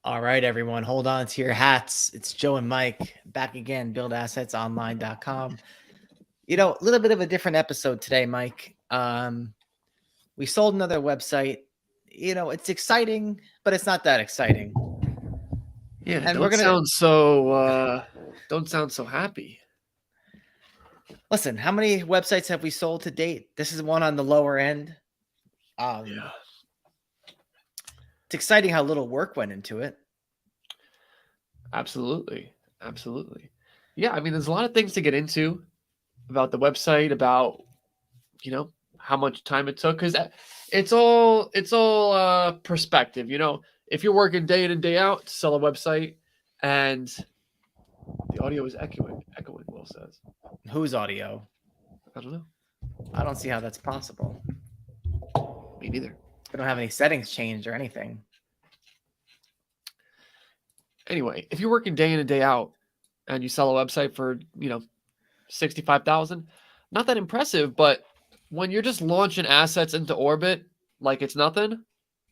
All right, everyone, hold on to your hats. It's Joe and Mike back again, buildassetsonline.com. A little bit of a different episode today, Mike. We sold another website. It's exciting, but it's not that exciting. Yeah, And we're going to don't sound so happy. listen. How many websites have we sold to date? This is one on the lower end. Yeah. It's exciting how little work went into it. Absolutely. Absolutely. Yeah, I mean there's a lot of things to get into about the website, about how much time it took, cuz it's all perspective, If you're working day in and day out to sell a website and the audio is echoing, Will says. Whose audio? I don't know. I don't see how that's possible. Me neither. We don't have any settings changed or anything. Anyway, if you're working day in and day out and you sell a website for, 65,000, not that impressive, but when you're just launching assets into orbit like it's nothing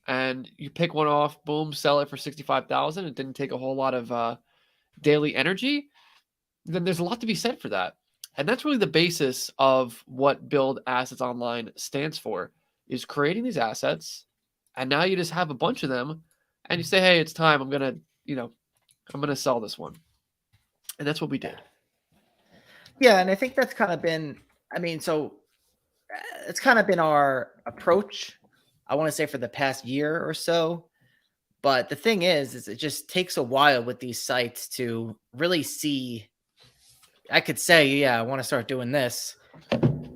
and you pick one off, boom, sell it for 65,000, it didn't take a whole lot of daily energy, then there's a lot to be said for that. And that's really the basis of what Build Assets Online stands for, is creating these assets. And now you just have a bunch of them and you say, hey, it's time. I'm going to sell this one. And that's what we did. Yeah, and I think that's kind of been, it's kind of been our approach, I want to say, for the past year or so. But the thing is it just takes a while with these sites to really see. I could say, yeah, I want to start doing this,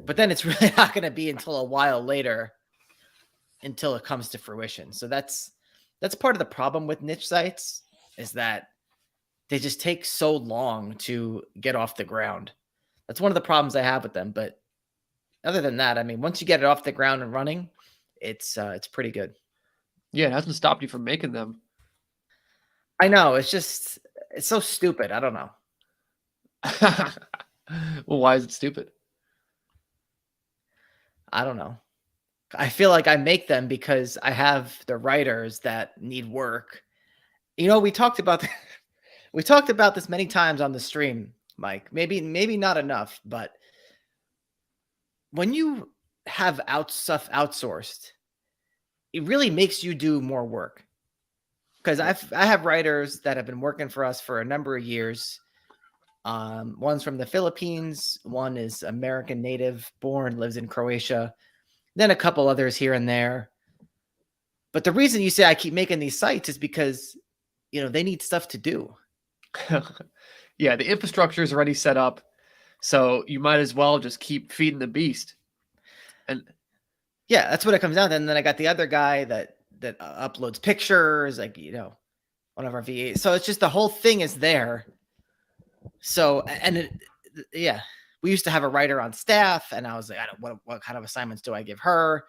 but then it's really not going to be until a while later until it comes to fruition. So that's part of the problem with niche sites, is that they just take so long to get off the ground. That's one of the problems I have with them. But other than that, once you get it off the ground and running, it's pretty good. Yeah, it hasn't stopped you from making them. I know. It's so stupid. I don't know. Well, why is it stupid? I don't know. I feel like I make them because I have the writers that need work. We talked about we talked about this many times on the stream, Mike. Maybe not enough, but when you have stuff outsourced, it really makes you do more work. Because I have writers that have been working for us for a number of years. One's from the Philippines, one is American native born, lives in Croatia, then a couple others here and there. But the reason you say I keep making these sites is because, they need stuff to do. Yeah, the infrastructure is already set up, so you might as well just keep feeding the beast. And yeah, that's what it comes down to. And then I got the other guy that uploads pictures, like, one of our VAs. So it's just the whole thing is there. So, yeah, we used to have a writer on staff, and I was like, what kind of assignments do I give her?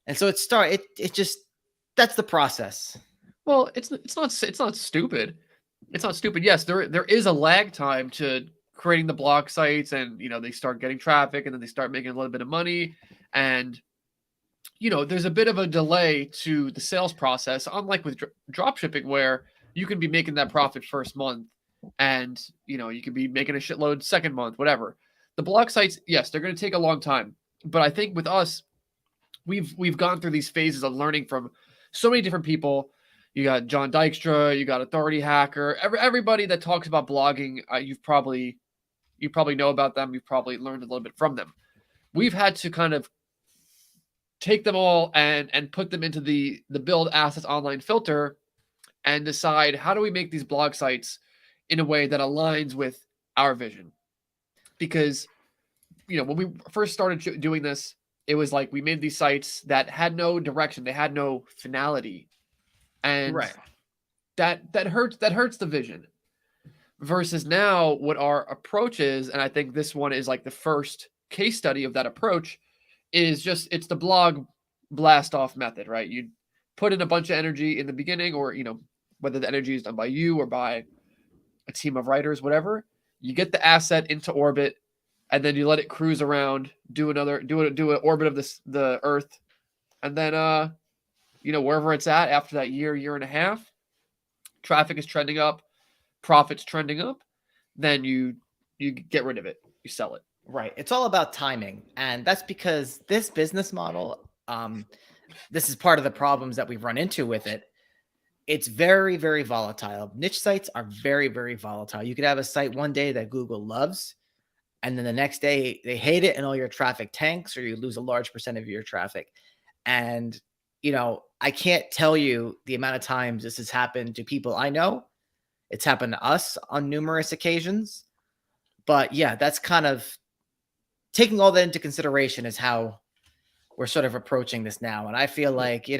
And so it just, that's the process. Well, it's not stupid. It's not stupid. Yes, there is a lag time to creating the blog sites, and they start getting traffic, and then they start making a little bit of money, and there's a bit of a delay to the sales process, unlike with drop shipping, where you can be making that profit first month, and you could be making a shitload second month, whatever. The blog sites, yes, they're going to take a long time, but I think with us, we've gone through these phases of learning from so many different people. You got John Dykstra, you got Authority Hacker, everybody that talks about blogging. You probably know about them. You've probably learned a little bit from them. We've had to kind of take them all and put them into the Build Assets Online filter and decide, how do we make these blog sites in a way that aligns with our vision? Because when we first started doing this, it was like we made these sites that had no direction, they had no finality, and right. that hurts the vision. Versus now, what our approach is, and I think this one is like the first case study of that approach, is it's the blog blast off method, right? You put in a bunch of energy in the beginning, or whether the energy is done by you or by a team of writers, whatever. You get the asset into orbit, and then you let it cruise around, do an orbit of the Earth, and then wherever it's at after that year and a half, traffic is trending up, profits trending up, then you get rid of it, you sell it. Right. It's all about timing. And that's because this business model, this is part of the problems that we've run into with it. It's very, very volatile. Niche sites are very, very volatile. You could have a site one day that Google loves, and then the next day they hate it and all your traffic tanks, or you lose a large percent of your traffic. And, I can't tell you the amount of times this has happened to people I know. It's happened to us on numerous occasions. But yeah, that's kind of taking all that into consideration is how we're sort of approaching this now. And I feel like,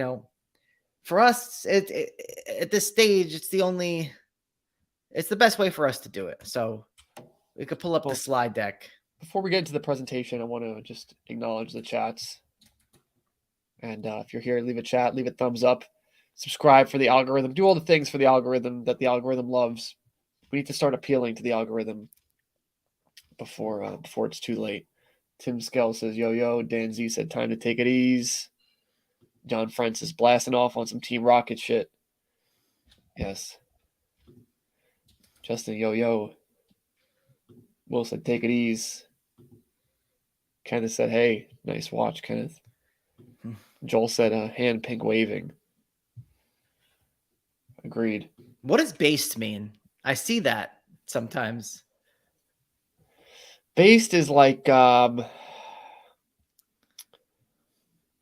for us, at this stage, it's the best way for us to do it. So we could pull up the slide deck. Before we get into the presentation, I want to just acknowledge the chats. And if you're here, leave a chat, leave a thumbs up, subscribe for the algorithm, do all the things for the algorithm that the algorithm loves. We need to start appealing to the algorithm before it's too late. Tim Skell says, yo, Dan Z said, time to take it easy. John Francis blasting off on some Team Rocket shit. Yes. Justin, yo. Will said, take it easy. Kenneth said, hey, nice watch, Kenneth. Joel said, hand pink waving. Agreed. What does based mean? I see that sometimes. Based is like, I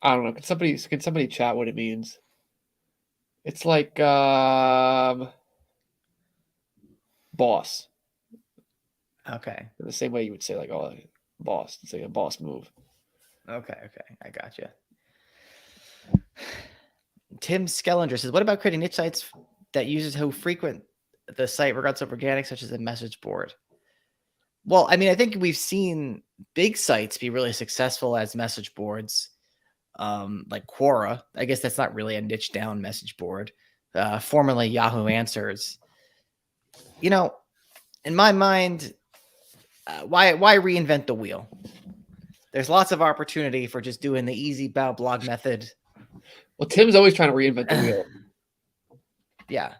don't know. Can somebody chat what it means? It's like boss. Okay. In the same way you would say like, oh, boss. It's like a boss move. Okay. I got you. Tim Skellinger says, what about creating niche sites that users who frequent the site regardless of organic, such as a message board? Well, I mean, I think we've seen big sites be really successful as message boards, like Quora. I guess that's not really a niche down message board. Formerly Yahoo Answers. In my mind, why reinvent the wheel? There's lots of opportunity for just doing the easy blog method. Well, Tim's always trying to reinvent the wheel. Yeah,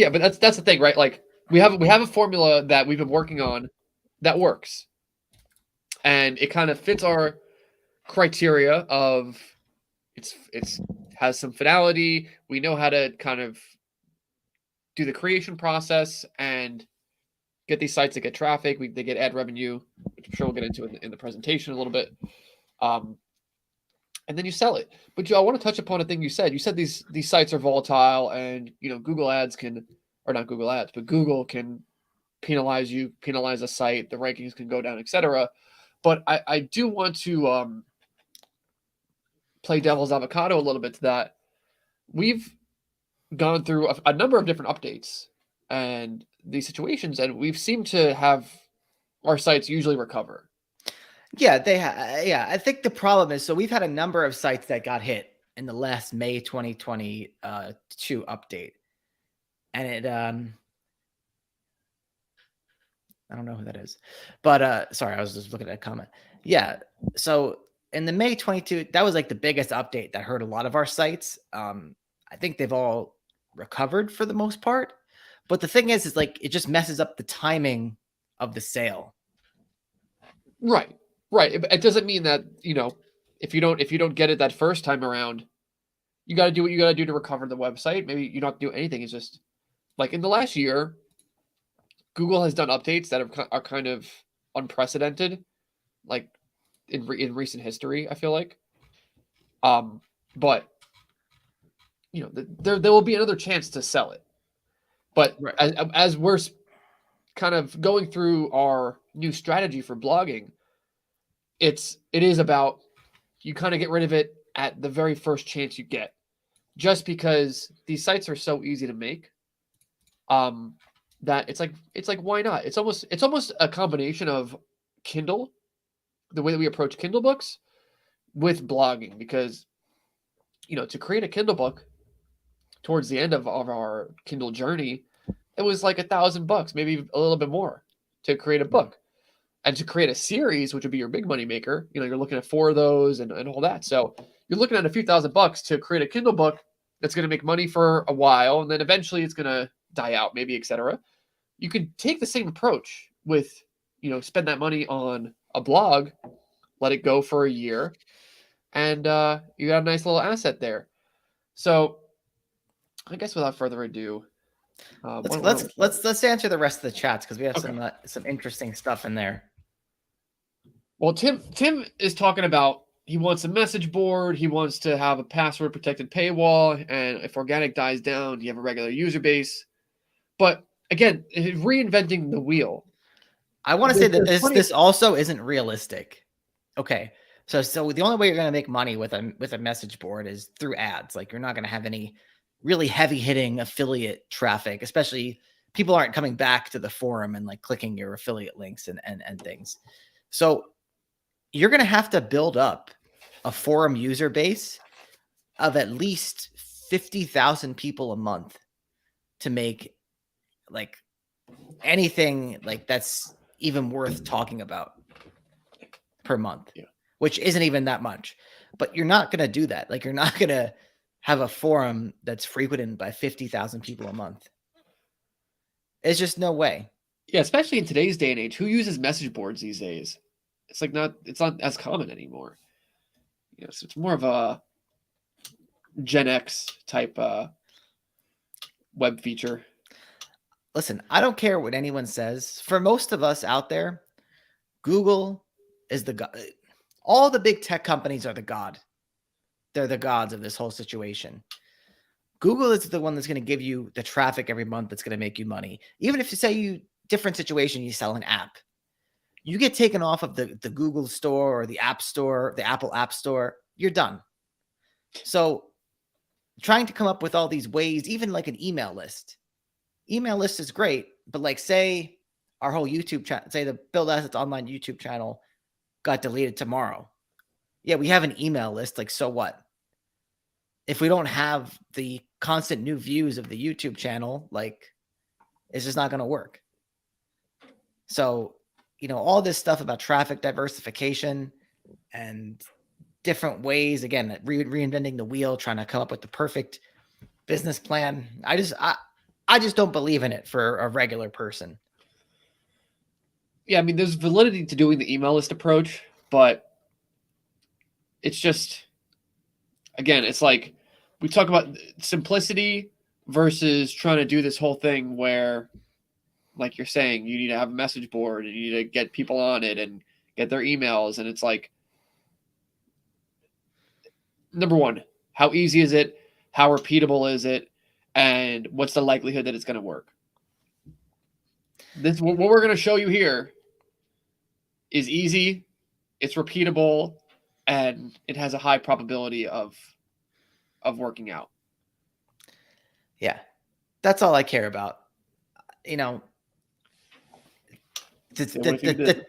but that's the thing, right? Like we have a formula that we've been working on that works, and it kind of fits our criteria of it's has some finality. We know how to kind of do the creation process and get these sites to get traffic. They get ad revenue, which I'm sure we'll get into in the presentation a little bit. And then you sell it. But Joe, I want to touch upon a thing you said. You said these sites are volatile, and Google ads can, or not Google ads, but Google can penalize a site. The rankings can go down, etc. But I do want to play devil's avocado a little bit to that. We've gone through a number of different updates and these situations, and we've seemed to have our sites usually recover. Yeah, I think the problem is, so we've had a number of sites that got hit in the last May 2022 update. And it, I don't know who that is, but sorry, I was just looking at a comment. Yeah, so in the May 22, that was like the biggest update that hurt a lot of our sites. I think they've all recovered for the most part. But the thing is like it just messes up the timing of the sale. Right. It doesn't mean that, if you don't get it that first time around, you got to do what you got to do to recover the website. Maybe you don't have to do anything. It's just like in the last year, Google has done updates that are kind of unprecedented, like in recent history, I feel like. But there will be another chance to sell it. But right. as we're kind of going through our new strategy for blogging, it is about you kind of get rid of it at the very first chance you get, just because these sites are so easy to make, that it's like why not? It's almost a combination of Kindle, the way that we approach Kindle books, with blogging, because to create a Kindle book towards the end of our Kindle journey, it was like $1,000, maybe a little bit more, to create a book. And to create a series, which would be your big money maker, you're looking at 4 of those and all that. So you're looking at a few $1,000 to create a Kindle book that's going to make money for a while, and then eventually it's going to die out, maybe, etc. You could take the same approach with, spend that money on a blog, let it go for a year, and you got a nice little asset there. So I guess without further ado, Let's answer the rest of the chats because we have okay. some interesting stuff in there. Well, Tim is talking about he wants a message board. He wants to have a password protected paywall, and if organic dies down, you have a regular user base. But again, reinventing the wheel. I want to say that this also isn't realistic. Okay. So the only way you're going to make money with a message board is through ads. Like, you're not going to have any really heavy hitting affiliate traffic, especially people aren't coming back to the forum and like clicking your affiliate links and things. So you're going to have to build up a forum user base of at least 50,000 people a month to make like anything like that's even worth talking about per month, which isn't even that much. But you're not going to do that. Like, you're not going to have a forum that's frequented by 50,000 people a month. It's just no way. Yeah, especially in today's day and age, who uses message boards these days? It's not as common anymore. So it's more of a Gen X type web feature. Listen, I don't care what anyone says. For most of us out there, Google is the god. All the big tech companies are the god. They're the gods of this whole situation. Google is the one that's going to give you the traffic every month that's going to make you money. Even if you say different situation, you sell an app, you get taken off of the Google store or the App Store, the Apple App Store, you're done. So trying to come up with all these ways, even like an email list. Email list is great, but like, say our whole YouTube channel, say the Build Assets Online YouTube channel got deleted tomorrow. Yeah, we have an email list. Like, so what? If we don't have the constant new views of the YouTube channel, like, it's just not going to work. So, all this stuff about traffic diversification and different ways, again, reinventing the wheel, trying to come up with the perfect business plan. I just don't believe in it for a regular person. Yeah, I mean, there's validity to doing the email list approach, but it's just, again, it's like we talk about simplicity versus trying to do this whole thing where, like you're saying, you need to have a message board and you need to get people on it and get their emails. And it's like, number one, how easy is it? How repeatable is it? And what's the likelihood that it's going to work? What we're going to show you here is easy, it's repeatable, and it has a high probability of working out. Yeah, that's all I care about. It's not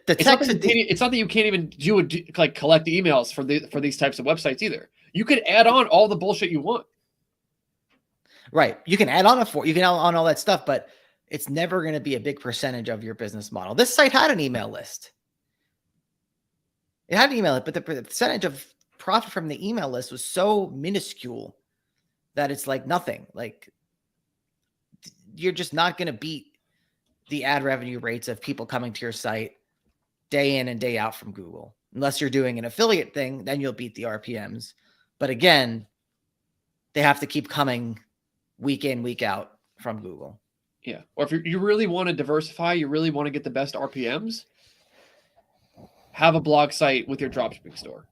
that you can't even collect emails for these types of websites either. You could add on all the bullshit you want. Right. You can add on you can add on all that stuff, but it's never going to be a big percentage of your business model. This site had an email list. It had an email list, but the percentage of profit from the email list was so minuscule that it's like nothing. Like, you're just not going to beat the ad revenue rates of people coming to your site day in and day out from Google. Unless you're doing an affiliate thing, then you'll beat the RPMs. But again, they have to keep coming week in, week out from Google. Yeah. Or if you really want to diversify, you really want to get the best RPMs, have a blog site with your dropshipping store.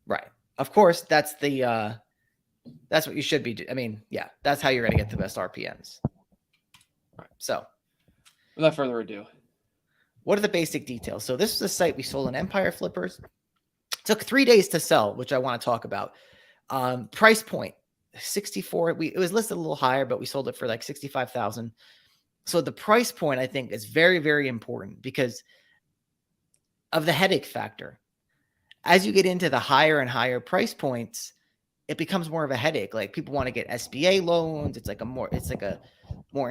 Right. Of course, that's what you should be doing. I mean, yeah, that's how you're going to get the best RPMs. All right. So, without further ado, what are the basic details? So this is a site we sold on Empire Flippers. It took 3 days to sell, which I want to talk about. Price point 64. It was listed a little higher, but we sold it for like 65,000. So the price point, I think, is very, very important because of the headache factor. As you get into the higher and higher price points, it becomes more of a headache. Like, people want to get SBA loans. It's like a more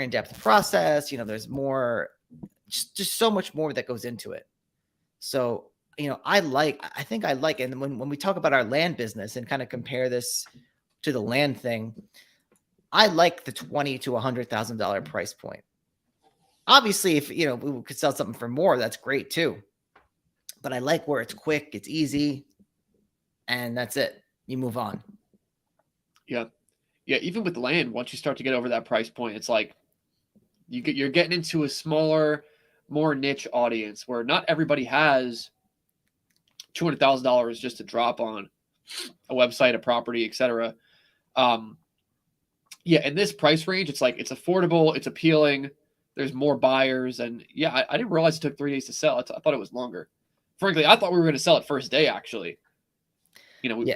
in-depth process. There's more, just so much more that goes into it. So, I think I like, and when we talk about our land business and kind of compare this to the land thing, I like the $20,000 to $100,000 price point. Obviously, if we could sell something for more, that's great too. But I like where it's quick, it's easy, and that's it. You move on. Yeah. Yeah. Even with land, once you start to get over that price point, it's like you're getting into a smaller, more niche audience where not everybody has $200,000 just to drop on a website, a property, etc. Yeah, in this price range, it's like it's affordable, it's appealing. There's more buyers, and yeah, I didn't realize it took 3 days to sell. I thought it was longer. Frankly, I thought we were going to sell it first day. Actually, Yeah.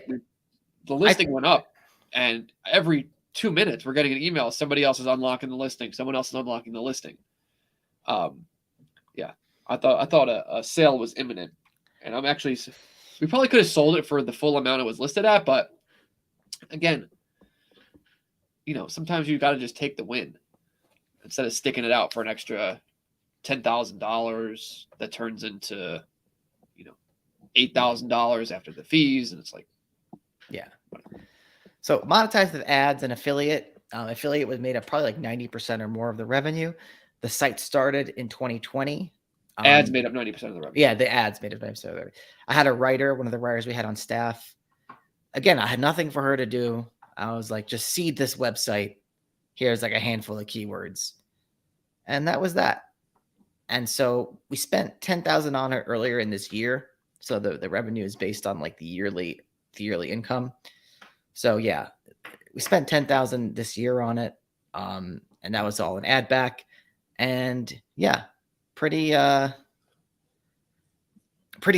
The listing went up, and every 2 minutes we're getting an email. Somebody else is unlocking the listing. Someone else is unlocking the listing. Yeah, I thought a sale was imminent, and I'm actually. We probably could have sold it for the full amount it was listed at, but again, sometimes you got to just take the win instead of sticking it out for an extra $10,000 that turns into, $8,000 after the fees. And it's like, yeah. So monetized with ads and affiliate. Affiliate was made up probably like 90% or more of the revenue. The site started in 2020. Ads made up 90% of the revenue. Yeah, the ads made up 90% of the revenue. I had a writer, one of the writers we had on staff. Again, I had nothing for her to do. I was like, just seed this website. Here's like a handful of keywords. And that was that. And so we spent $10,000 on it earlier in this year. So the revenue is based on like the yearly income. So yeah, we spent $10,000 this year on it. And that was all an ad back. And yeah, pretty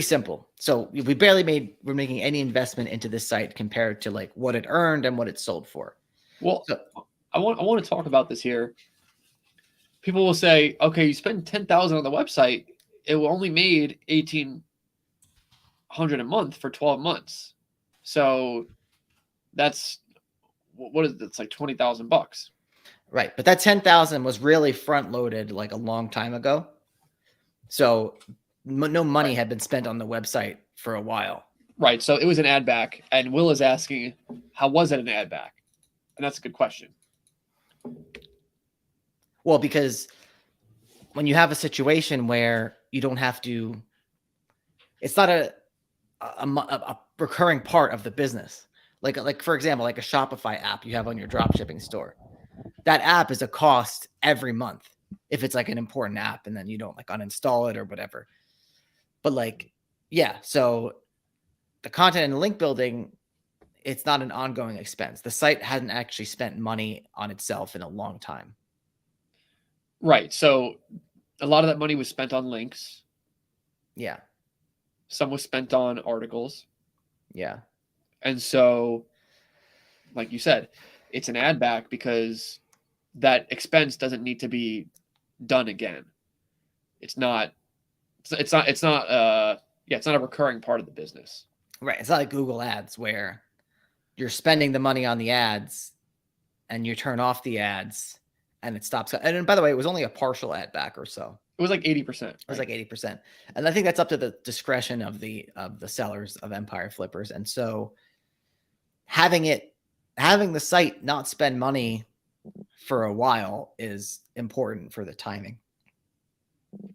simple. So we're making any investment into this site compared to like what it earned and what it sold for. Well, so, I want to talk about this here. People will say, okay, you spend $10,000 on the website, it only made $1,800 a month for 12 months. So that's what is it? It's like $20,000. Right, but that 10,000 was really front loaded like a long time ago. So no money had been spent on the website for a while. Right, so it was an ad back, and Will is asking, how was it an ad back? And that's a good question. Well, because when you have a situation where you don't have to, it's not a recurring part of the business. Like for example, like a Shopify app you have on your dropshipping store. That app is a cost every month if it's like an important app, and then you don't like uninstall it or whatever. But like, yeah, so the content and link building, it's not an ongoing expense. The site hasn't actually spent money on itself in a long time. Right. So a lot of that money was spent on links. Yeah. Some was spent on articles. Yeah. And so, like you said, it's an ad back because that expense doesn't need to be done again. It's not a recurring part of the business. Right. It's not like Google Ads where you're spending the money on the ads and you turn off the ads and it stops. And by the way, it was only a partial ad back or so. It was like 80%. Right? It was like 80%. And I think that's up to the discretion of the sellers of Empire Flippers. And so having the site not spend money for a while is important for the timing,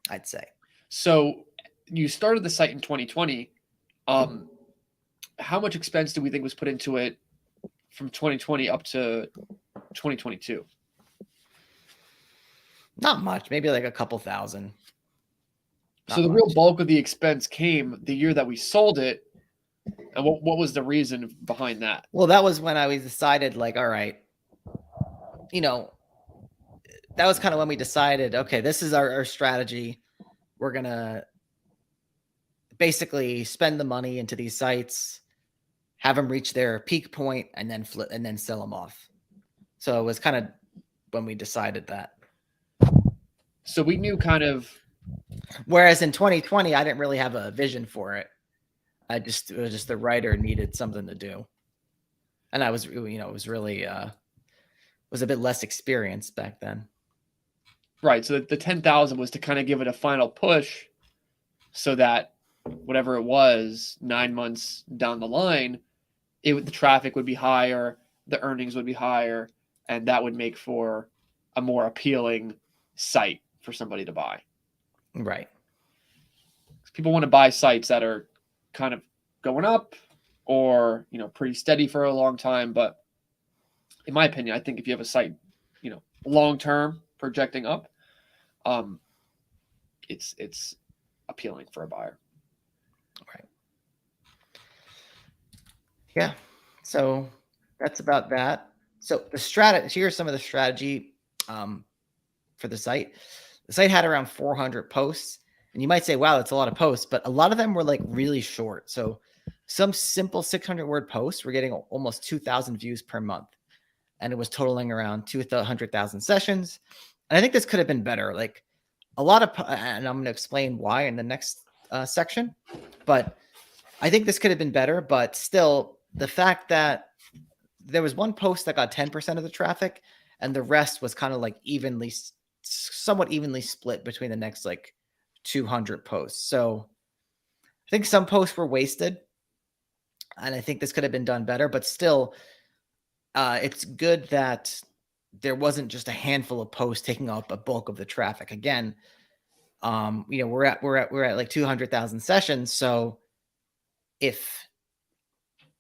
I'd say. So you started the site in 2020. How much expense do we think was put into it from 2020 up to 2022? Not much, maybe like a couple thousand. So the real bulk of the expense came the year that we sold it. And what was the reason behind that? Well, that was when I decided, like, all right, that was kind of when we decided, okay, this is our strategy. We're going to basically spend the money into these sites, have them reach their peak point, and then flip and then sell them off. So it was kind of when we decided that. So we knew kind of. Whereas in 2020, I didn't really have a vision for it. It was just the writer needed something to do. And I was, it was really, was a bit less experienced back then. Right. So the 10,000 was to kind of give it a final push so that whatever it was 9 months down the line, the traffic would be higher the earnings would be higher, and that would make for a more appealing site for somebody to buy. Right. People want to buy sites that are kind of going up or, pretty steady for a long time. But in my opinion, I think if you have a site, long term projecting up, it's appealing for a buyer. Right. Yeah. So that's about that. So the strategy, here's some of the strategy for the site. The site had around 400 posts. And you might say, wow, that's a lot of posts, but a lot of them were like really short. So some simple 600-word posts were getting almost 2,000 views per month. And it was totaling around 200,000 sessions. And I think this could have been better. Like a lot of, and I'm going to explain why in the next section, but I think this could have been better. But still, the fact that there was one post that got 10% of the traffic and the rest was kind of like somewhat evenly split between the next like 200 posts. So I think some posts were wasted, and I think this could have been done better, but still it's good that there wasn't just a handful of posts taking up a bulk of the traffic. Again, we're at like 200,000 sessions. So if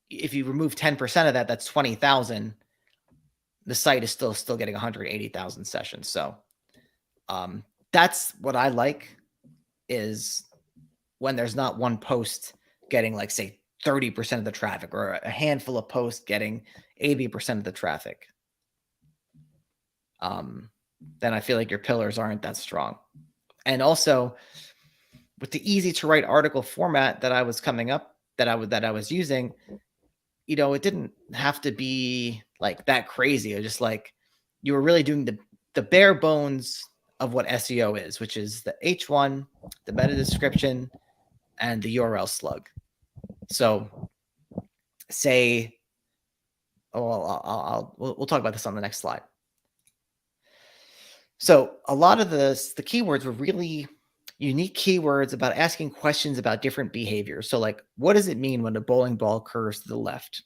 you remove 10% of that, that's 20,000. The site is still getting 180,000 sessions. So that's what I like, is when there's not one post getting like, say, 30% of the traffic, or a handful of posts getting 80% of the traffic. Then I feel like your pillars aren't that strong. And also with the easy to write article format that I was using, it didn't have to be like that crazy. It was just like you were really doing the bare bones of what SEO is, which is the H1, the meta description, and the URL slug. So say, we'll talk about this on the next slide. So a lot of the keywords were really unique keywords about asking questions about different behaviors. So like, what does it mean when a bowling ball curves to the left?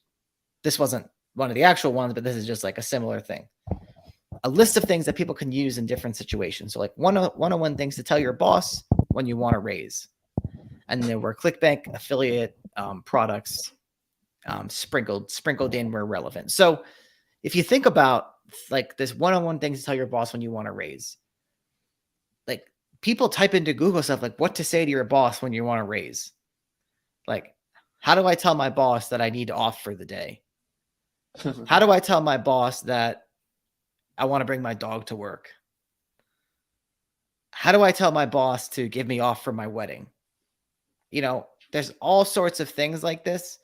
This wasn't one of the actual ones, but this is just like a similar thing. A list of things that people can use in different situations. So like 101 things to tell your boss when you want to raise. And there were ClickBank affiliate products sprinkled in where relevant. So if you think about like this 101 things to tell your boss when you want to raise, like people type into Google stuff like what to say to your boss when you want to raise. Like, how do I tell my boss that I need off for the day? How do I tell my boss that I want to bring my dog to work? How do I tell my boss to give me off for my wedding? There's all sorts of things like this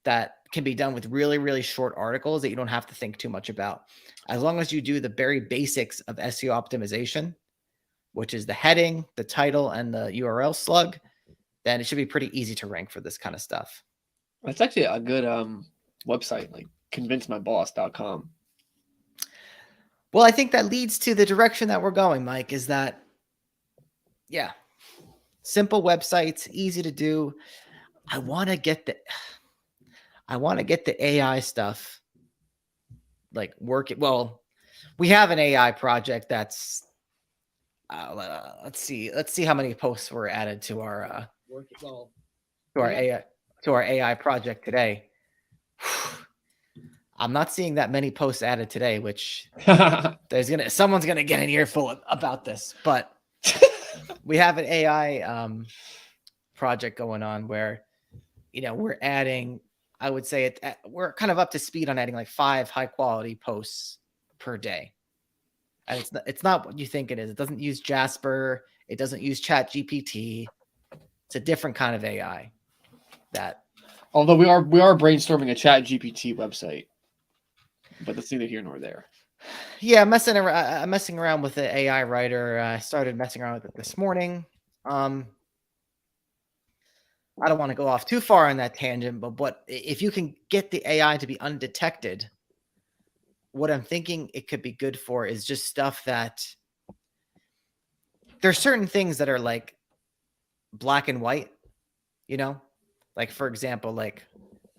that can be done with really, really short articles that you don't have to think too much about. As long as you do the very basics of SEO optimization, which is the heading, the title, and the URL slug, then it should be pretty easy to rank for this kind of stuff. That's actually a good website, like convincemyboss.com. Well, I think that leads to the direction that we're going, Mike, is that, yeah, simple websites, easy to do. I want to get the AI stuff like working. Well, we have an AI project that's let's see how many posts were added to our AI project today. I'm not seeing that many posts added today, which someone's gonna get an earful about this. But we have an AI project going on where we're adding. I would say we're kind of up to speed on adding like 5 high quality posts per day. And it's not what you think it is. It doesn't use Jasper. It doesn't use Chat GPT. It's a different kind of AI. Although we are brainstorming a Chat GPT website, but that's neither here nor there. Yeah, I'm messing around with the AI writer. I started messing around with it this morning. I don't want to go off too far on that tangent, but if you can get the AI to be undetected, what I'm thinking it could be good for is just stuff that there's certain things that are like black and white, like for example, like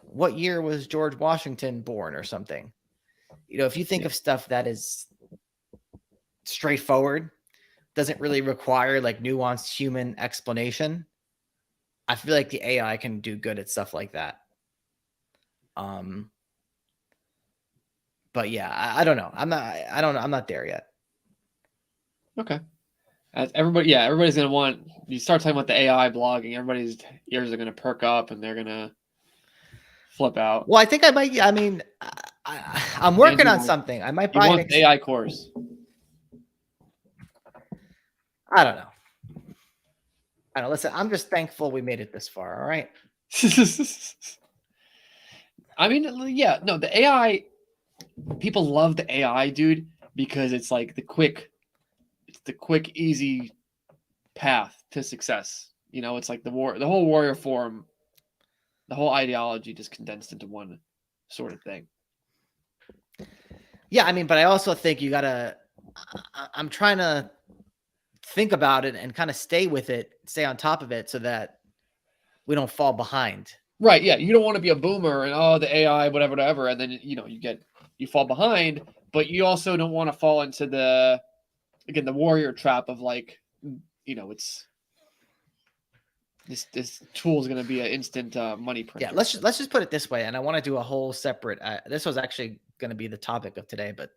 what year was George Washington born or something. if you think of stuff that is straightforward, doesn't really require like nuanced human explanation, I feel like the AI can do good at stuff like that. But yeah, I don't know. I'm not there yet. Okay. As everybody's gonna want. You start talking about the AI blogging, everybody's ears are gonna perk up and they're gonna flip out. Well, I think I might. I mean, I'm working on something. I might buy an AI course. I don't know. Listen, I'm just thankful we made it this far. All right. I mean, yeah, no, the AI. People love the AI, dude, because it's like the quick, easy path to success. It's like the whole warrior form, the whole ideology just condensed into one sort of thing. Yeah, I mean, but I also think you gotta. I'm trying to think about it and kind of stay with it, stay on top of it, so that we don't fall behind. Right? Yeah, you don't want to be a boomer and the AI, whatever, and then you fall behind, but you also don't want to fall into the warrior trap of like, it's. This tool is going to be an instant money printer. Yeah, let's just put it this way, and I want to do a whole separate. This was actually going to be the topic of today, but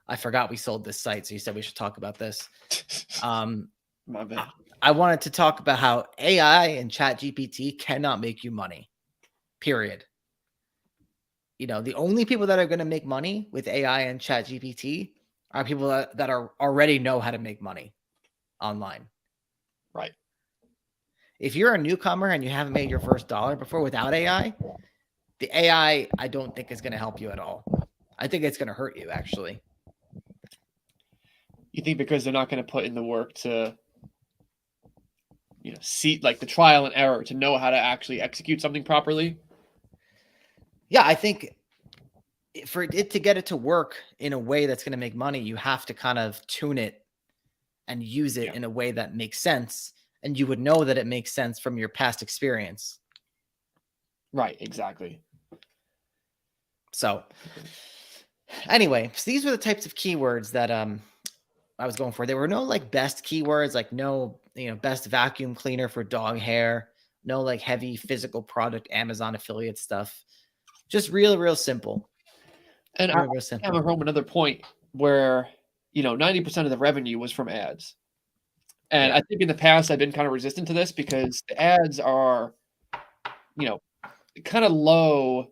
I forgot we sold this site, so you said we should talk about this. My bad. I wanted to talk about how AI and ChatGPT cannot make you money. Period. The only people that are going to make money with AI and ChatGPT are people that are already know how to make money online. Right. If you're a newcomer and you haven't made your first dollar before without AI, the AI, I don't think is going to help you at all. I think it's going to hurt you, actually. You think because they're not going to put in the work to, see like the trial and error to know how to actually execute something properly? Yeah, I think for it to get it to work in a way that's going to make money, you have to kind of tune it and use it in a way that makes sense. And you would know that it makes sense from your past experience. Right, exactly. So anyway, so these were the types of keywords that I was going for. There were no like best keywords, like no, best vacuum cleaner for dog hair, no like heavy physical product Amazon affiliate stuff. Just real simple. And I hammer home another point where 90% of the revenue was from ads. And I think in the past I've been kind of resistant to this because the ads are, kind of low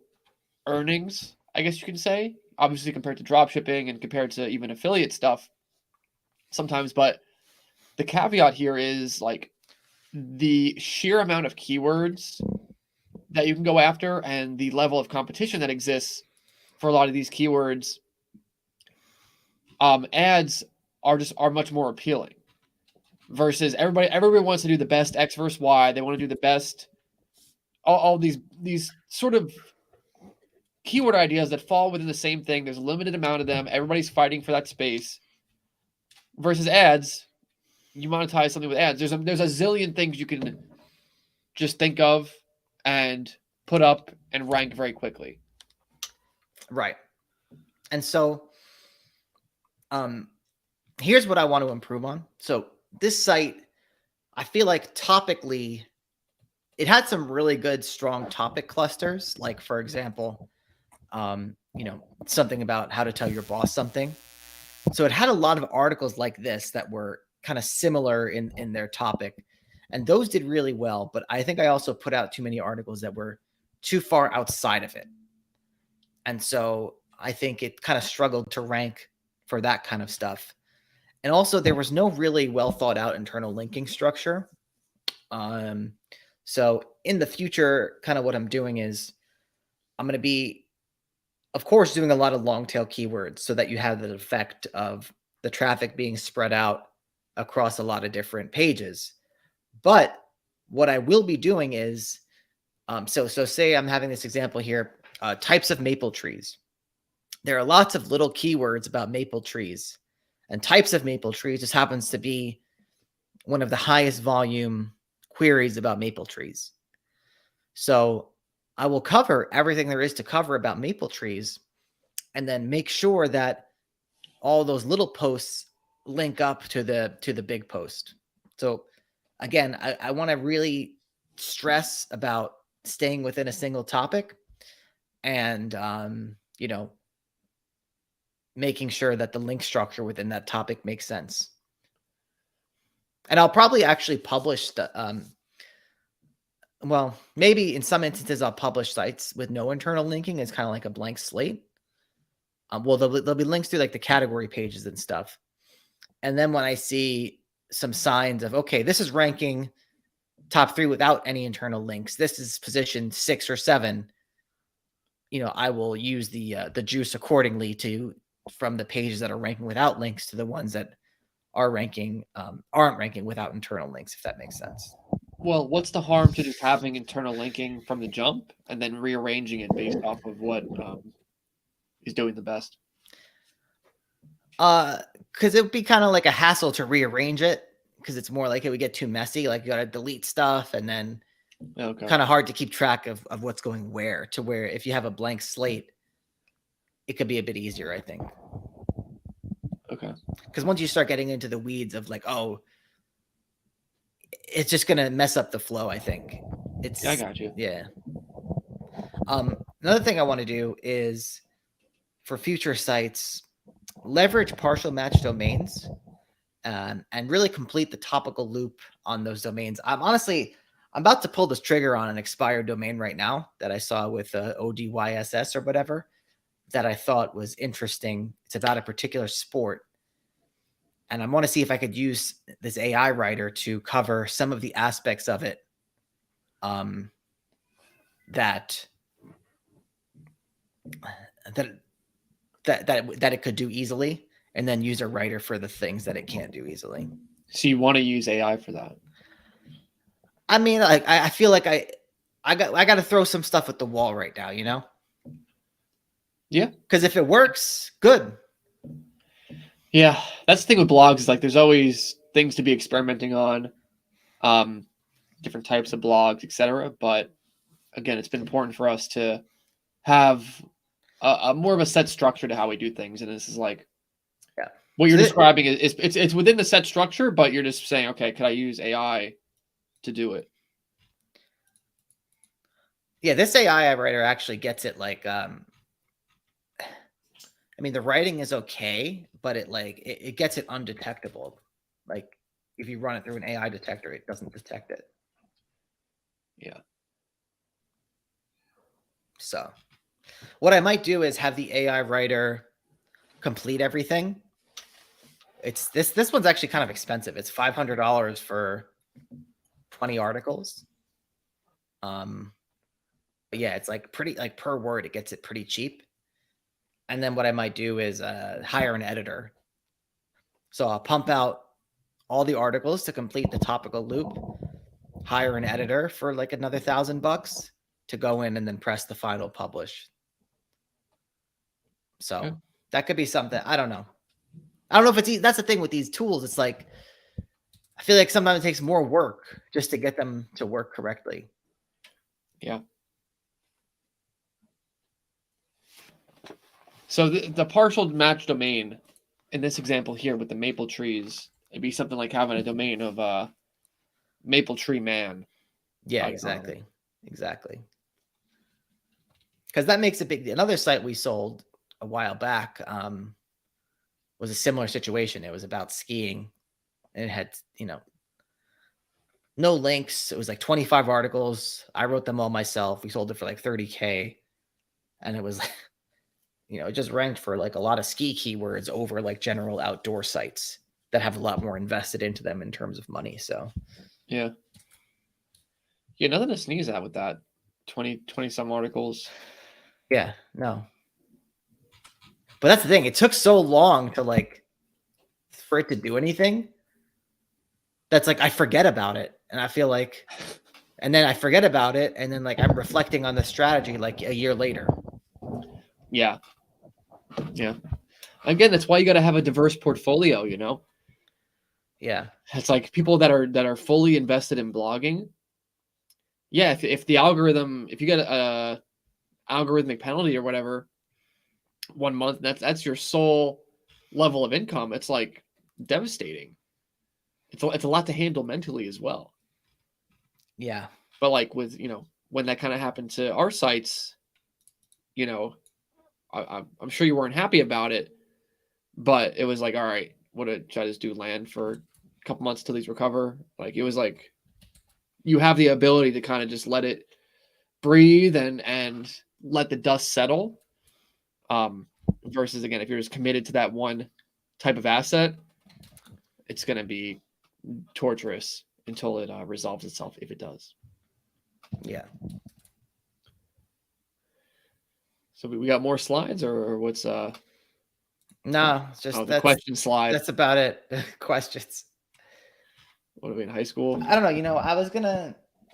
earnings, I guess you can say, obviously compared to drop shipping and compared to even affiliate stuff sometimes. But the caveat here is like the sheer amount of keywords that you can go after and the level of competition that exists for a lot of these keywords. Ads are much more appealing. Versus everybody wants to do the best X versus Y. They want to do the best, all these sort of keyword ideas that fall within the same thing. There's a limited amount of them. Everybody's fighting for that space. Versus ads, you monetize something with ads. There's a zillion things you can just think of and put up and rank very quickly. Right. And so, here's what I want to improve on. So this site, I feel like topically, it had some really good, strong topic clusters. Like, for example, something about how to tell your boss something. So it had a lot of articles like this that were kind of similar in their topic. And those did really well. But I think I also put out too many articles that were too far outside of it. And so I think it kind of struggled to rank for that kind of stuff. And also there was no really well thought out internal linking structure. So in the future, kind of what I'm doing is I'm going to be, of course, doing a lot of long tail keywords so that you have the effect of the traffic being spread out across a lot of different pages. But what I will be doing is, so say I'm having this example here, types of maple trees. There are lots of little keywords about maple trees, and types of maple trees just happens to be one of the highest volume queries about maple trees. So I will cover everything there is to cover about maple trees, and then make sure that all those little posts link up to the big post. So again, I want to really stress about staying within a single topic and making sure that the link structure within that topic makes sense. And I'll probably actually publish the well, maybe in some instances I'll publish sites with no internal linking. It's kind of like a blank slate. Well, there'll be links to like the category pages and stuff. And then when I see some signs of, okay, this is ranking top 3 without any internal links, this is position 6 or 7, I will use the juice accordingly from the pages that are ranking without links to the ones that aren't ranking without internal links, if that makes sense. Well, what's the harm to just having internal linking from the jump and then rearranging it based off of what is doing the best? Because it would be kind of like a hassle to rearrange it, because it's more like it would get too messy. Like you got to delete stuff, and then kind of hard to keep track of what's going where. To where if you have a blank slate, it could be a bit easier, I think. Okay. Because once you start getting into the weeds of like, oh, it's just gonna mess up the flow. I think I got you. Yeah. Another thing I want to do is for future sites, leverage partial match domains and really complete the topical loop on those domains. I'm about to pull this trigger on an expired domain right now that I saw with ODYSS or whatever that I thought was interesting. It's about a particular sport. And I want to see if I could use this AI writer to cover some of the aspects of it that it could do easily, and then use a writer for the things that it can't do easily. So you want to use AI for that? I mean, I feel like I got to throw some stuff at the wall right now, Yeah. Because if it works, good. Yeah, that's the thing with blogs is like there's always things to be experimenting on, different types of blogs, etc. But again, it's been important for us to have a more of a set structure to how we do things, and this is like, what you're describing is it's within the set structure, but you're just saying, okay, could I use AI to do it? Yeah, this AI writer actually gets it like I mean, the writing is okay, but it gets it undetectable. Like if you run it through an AI detector, it doesn't detect it. Yeah. So what I might do is have the AI writer complete everything. It's this one's actually kind of expensive. It's $500 for 20 articles. But yeah, it's like pretty, like per word, it gets it pretty cheap. And then what I might do is hire an editor. So I'll pump out all the articles to complete the topical loop, hire an editor for like another $1,000 to go in and then press the final publish. So that could be something. I don't know. I don't know if it's that's the thing with these tools. It's like I feel like sometimes it takes more work just to get them to work correctly. Yeah. So the partial match domain in this example here with the maple trees, it'd be something like having a domain of maple tree man. Yeah, exactly. Exactly. Because that makes a big deal. Another site we sold a while back was a similar situation. It was about skiing, and it had, no links. It was like 25 articles. I wrote them all myself. We sold it for like $30K, and it was like, it just ranked for like a lot of ski keywords over like general outdoor sites that have a lot more invested into them in terms of money. So yeah, nothing to sneeze at with that. 20 some articles. Yeah, no. But that's the thing. It took so long to for it to do anything. That's like I forget about it, and I feel like, and then I forget about it, and then I'm reflecting on the strategy like a year later. Yeah. Yeah. Again, that's why you got to have a diverse portfolio, Yeah. It's like people that are fully invested in blogging. Yeah, if the algorithm, if you get a algorithmic penalty or whatever, 1 month, that's your sole level of income. It's like devastating. It's a lot to handle mentally as well. Yeah. But like with, when that kind of happened to our sites, you know, I'm sure you weren't happy about it, but it was like, all right, should I just do land for a couple months till these recover? Like it was like you have the ability to kind of just let it breathe and let the dust settle. Versus again, if you're just committed to that one type of asset, it's going to be torturous until it resolves itself, if it does. Yeah. So we got more slides, or what's No, it's just the question slide? that's about it. Questions. What are we in high school? I don't know.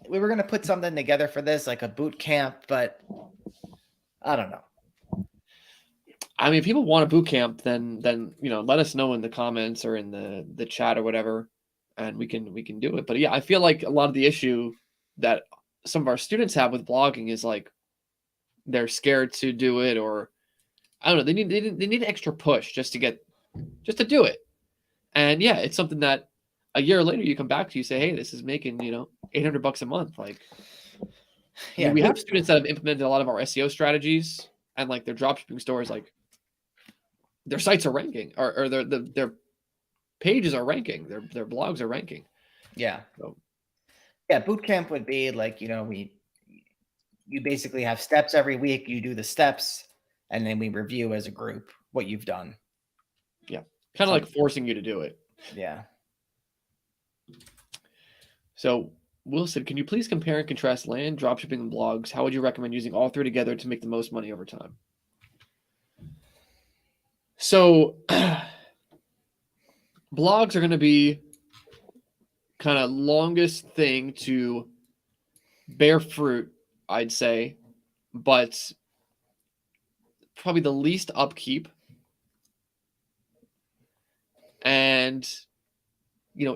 We were gonna put something together for this, like a boot camp, but I don't know. I mean, if people want a boot camp, then let us know in the comments or in the chat or whatever, and we can do it. But yeah, I feel like a lot of the issue that some of our students have with blogging is like they're scared to do it, or I don't know, they need an extra push just to do it. And yeah, it's something that a year later you come back to, you say, hey, this is making $800 a month. Like, I mean, we have students that have implemented a lot of our SEO strategies, and like their dropshipping stores, like their sites are ranking, or their pages are ranking, their blogs are ranking. Yeah. So Yeah, boot camp would be like, you basically have steps every week, you do the steps, and then we review as a group what you've done. Yeah. Kind of like forcing you to do it. Yeah. So Wilson, can you please compare and contrast land, dropshipping, and blogs? How would you recommend using all three together to make the most money over time? So blogs are going to be kind of longest thing to bear fruit, I'd say, but probably the least upkeep, and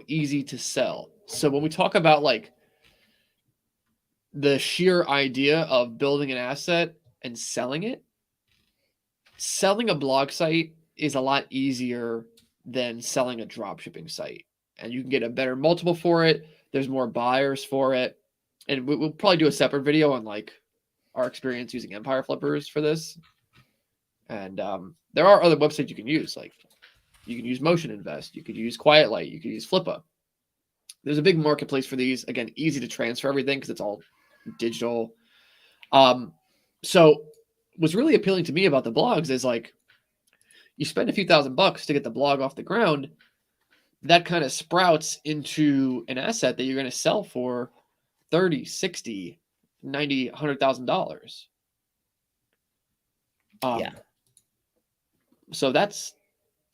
easy to sell. So when we talk about like the sheer idea of building an asset and selling it, selling a blog site is a lot easier than selling a dropshipping site, and you can get a better multiple for it. There's more buyers for it, and we'll probably do a separate video on like our experience using Empire Flippers for this. And there are other websites you can use, like you can use Motion Invest, you could use Quiet Light, you could use Flippa. There's a big marketplace for these. Again, easy to transfer everything because it's all digital. So what's really appealing to me about the blogs is like you spend a few $1,000s to get the blog off the ground. That kind of sprouts into an asset that you're going to sell for $30, $60, $90, $100,000. Yeah. So that's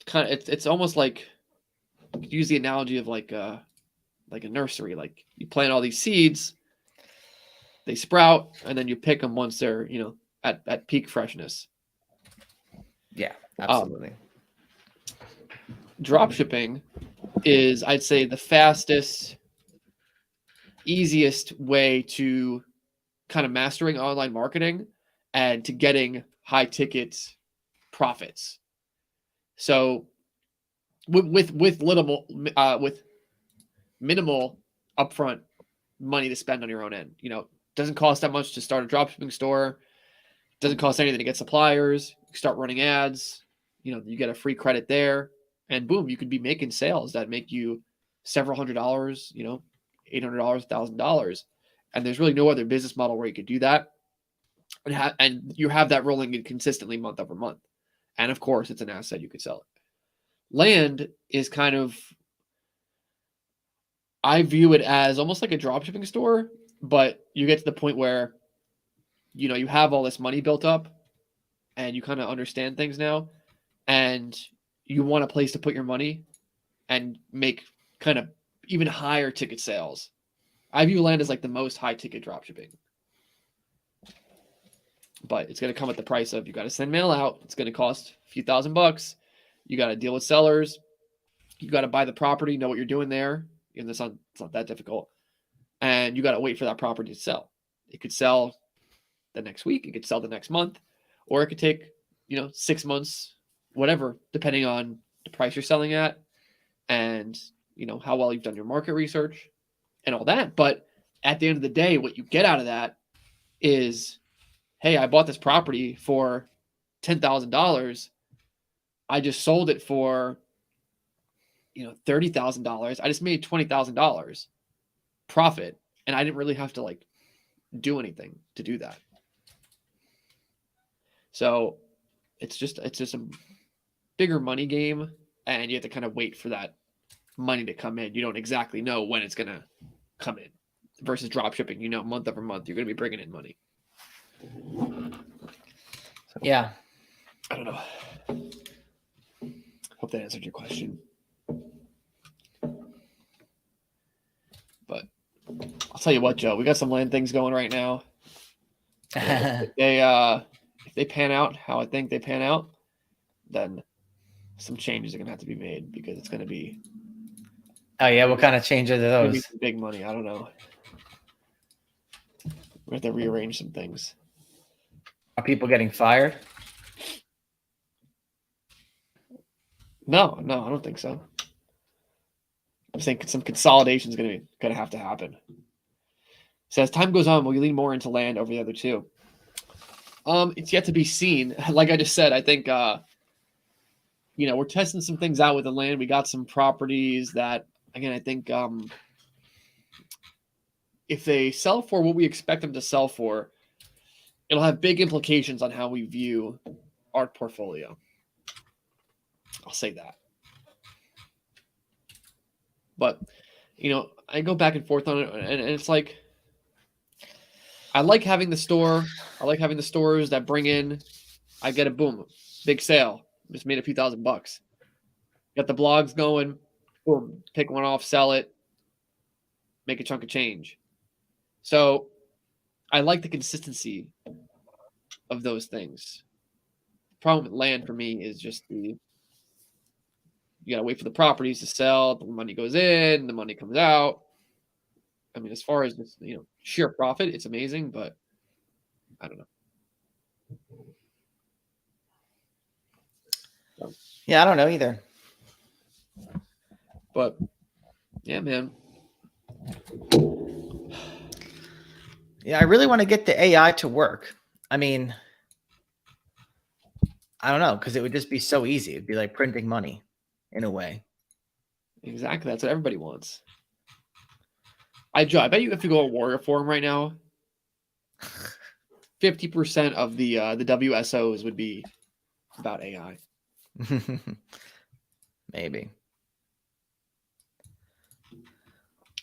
kind of it's almost like you could use the analogy of like a nursery. Like you plant all these seeds, they sprout, and then you pick them once they're at peak freshness. Yeah, absolutely. Drop shipping is, I'd say, the fastest, easiest way to kind of mastering online marketing and to getting high ticket profits. So with minimal upfront money to spend on your own end, doesn't cost that much to start a dropshipping store. Doesn't cost anything to get suppliers. You start running ads. You get a free credit there, and boom, you could be making sales that make you several $100s. $800, $1,000, and there's really no other business model where you could do that, and you have that rolling in consistently month over month. And of course, it's an asset, you could sell it. Land is kind of, I view it as almost like a dropshipping store, but you get to the point where you have all this money built up and you kind of understand things now, and you want a place to put your money and make kind of even higher ticket sales. I view land as like the most high ticket dropshipping, but it's going to come at the price of, you got to send mail out. It's going to cost a few $1,000s. You got to deal with sellers. You got to buy the property, know what you're doing there. And it's not that difficult. And you got to wait for that property to sell. It could sell the next week. It could sell the next month, or it could take, 6 months, whatever, depending on the price you're selling at and, how well you've done your market research and all that. But at the end of the day, what you get out of that is, hey, I bought this property for $10,000. I just sold it for, $30,000. I just made $20,000 profit, and I didn't really have to do anything to do that. So it's just a bigger money game, and you have to kind of wait for that money to come in. You don't exactly know when it's gonna come in. Versus drop shipping, month over month, you're gonna be bringing in money. So, yeah. I don't know. Hope that answered your question. But I'll tell you what, Joe, we got some land things going right now. If they pan out how I think they pan out, then some changes are gonna have to be made because it's gonna be. Oh yeah, what kind of changes are those? Some big money. I don't know. We have to rearrange some things. Are people getting fired? No, I don't think so. I'm saying some consolidation is going to have to happen. So as time goes on, will you lean more into land over the other two? It's yet to be seen. Like I just said, I think we're testing some things out with the land. We got some properties that, again, I think if they sell for what we expect them to sell for, it'll have big implications on how we view our portfolio. I'll say that. But, I go back and forth on it, and it's like, I like having the store. I like having the stores that bring in, I get a boom, big sale. Just made a few $1,000. Got the blogs going, boom, pick one off, sell it, make a chunk of change. So I like the consistency of those things. The problem with land for me is just you got to wait for the properties to sell. The money goes in, the money comes out. I mean, as far as just, sheer profit, it's amazing, but I don't know. Yeah, I don't know either. But yeah, man. Yeah, I really want to get the AI to work. I mean, I don't know, because it would just be so easy. It'd be like printing money in a way. Exactly. That's what everybody wants. I bet you if you go to Warrior Forum right now, 50% of the WSOs would be about AI. Maybe.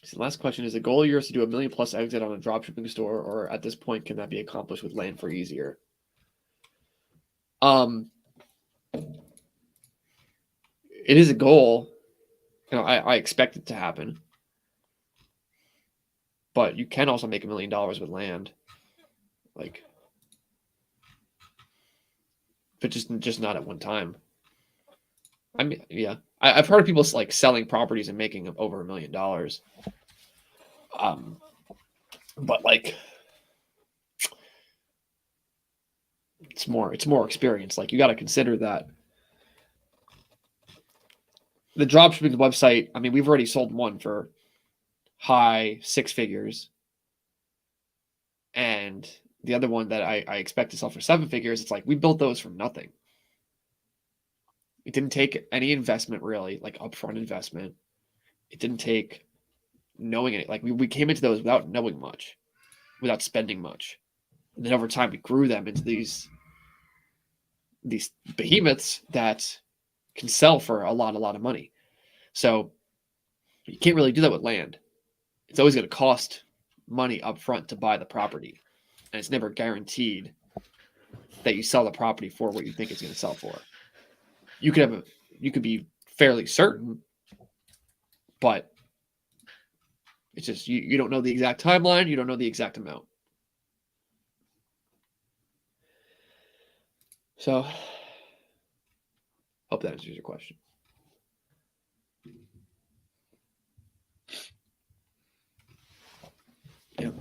So the last question is: a goal of yours to do $1 million+ exit on a dropshipping store, or at this point, can that be accomplished with land for easier? It is a goal. I expect it to happen, but you can also make $1 million with land, but just not at one time. I mean, yeah, I've heard of people selling properties and making over $1 million. But it's more experience. You got to consider that the dropshipping website. I mean, we've already sold one for high 6 figures, and the other one that I expect to sell for 7 figures. It's we built those from nothing. It didn't take any investment, really, upfront investment. It didn't take knowing it. We came into those without knowing much, without spending much. And then over time, we grew them into these behemoths that can sell for a lot of money. So you can't really do that with land. It's always going to cost money up front to buy the property. And it's never guaranteed that you sell the property for what you think it's going to sell for. You could be fairly certain, but it's just you don't know the exact timeline, you don't know the exact amount. So hope that answers your question. Yep.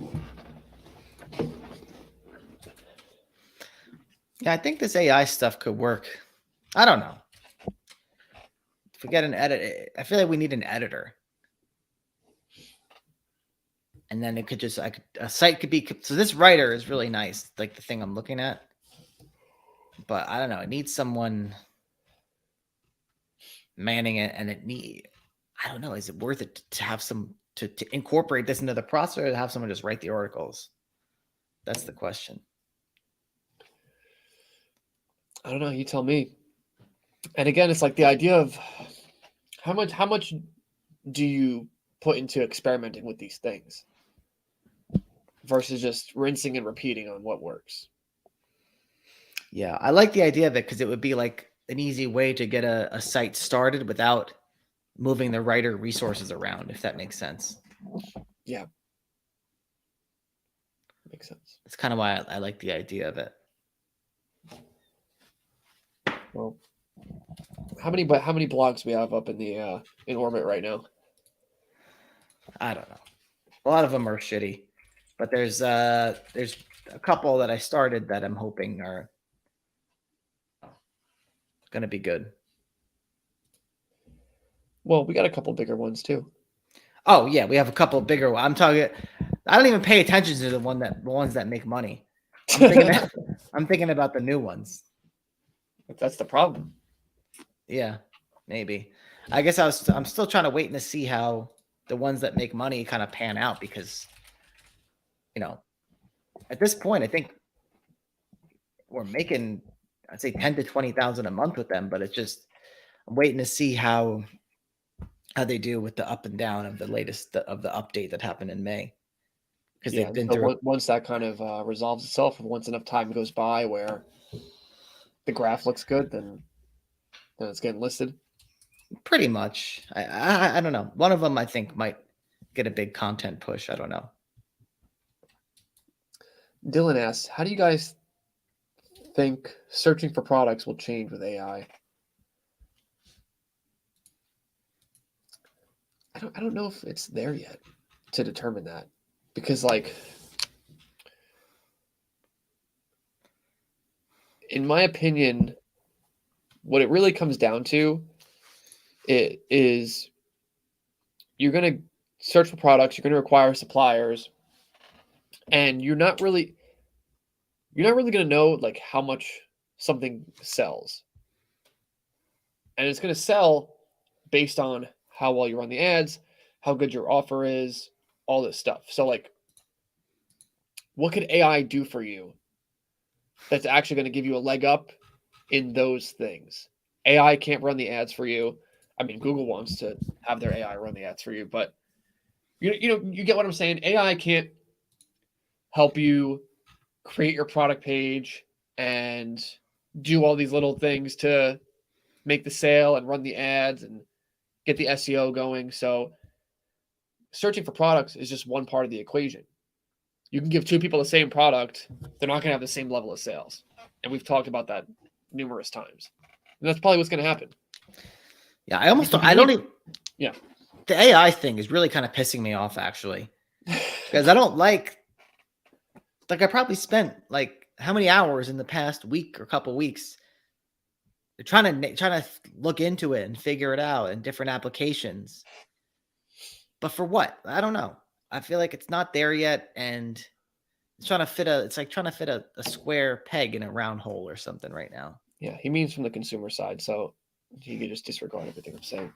Yeah, I think this AI stuff could work. I don't know. If we get an edit, I feel like we need an editor. And then it could just, a site could be, so this writer is really nice, like the thing I'm looking at. But I don't know, it needs someone manning it, and I don't know, is it worth it to have to incorporate this into the process, or to have someone just write the articles? That's the question. I don't know. You tell me. And again, it's like the idea of how much do you put into experimenting with these things versus just rinsing and repeating on what works. Yeah, I like the idea of it because it would be like an easy way to get a site started without moving the writer resources around, if that makes sense. Yeah. Makes sense. That's kind of why I like the idea of it. Well, how many blogs we have up in the in orbit right now? I don't know. A lot of them are shitty, but there's a couple that I started that I'm hoping are going to be good. Well, we got a couple bigger ones too. Oh yeah, we have a couple bigger. I'm talking. I don't even pay attention to the ones that make money. I'm thinking about the new ones. That's the problem. Yeah, maybe. I guess I'm still trying to wait to see how the ones that make money kind of pan out, because at this point I think we're making, I'd say 10 to 20,000 a month with them, but it's just, I'm waiting to see how they do with the up and down of the latest of the update that happened in May, because they've been through. Once that kind of resolves itself, and once enough time goes by where the graph looks good, then it's getting listed. Pretty much. I don't know. One of them I think might get a big content push. I don't know. Dylan asks, how do you guys think searching for products will change with AI? I don't know if it's there yet to determine that, because like, in my opinion, what it really comes down to it is you're going to search for products, you're going to require suppliers, and you're not really going to know like how much something sells. And it's going to sell based on how well you run the ads, how good your offer is, all this stuff. So like, what could AI do for you that's actually going to give you a leg up in those things? AI can't run the ads for you. I mean, Google wants to have their AI run the ads for you, but you get what I'm saying. AI can't help you create your product page and do all these little things to make the sale and run the ads and get the SEO going. So searching for products is just one part of the equation. You can give two people the same product, they're not going to have the same level of sales. And we've talked about that numerous times. And that's probably what's going to happen. Yeah, I don't even. Yeah. The AI thing is really kind of pissing me off, actually, because I don't like I probably spent like how many hours in the past week or couple weeks trying to look into it and figure it out in different applications. But for what? I don't know. I feel like it's not there yet, and it's like trying to fit a square peg in a round hole or something right now. Yeah, he means from the consumer side, so you can just disregard everything I'm saying.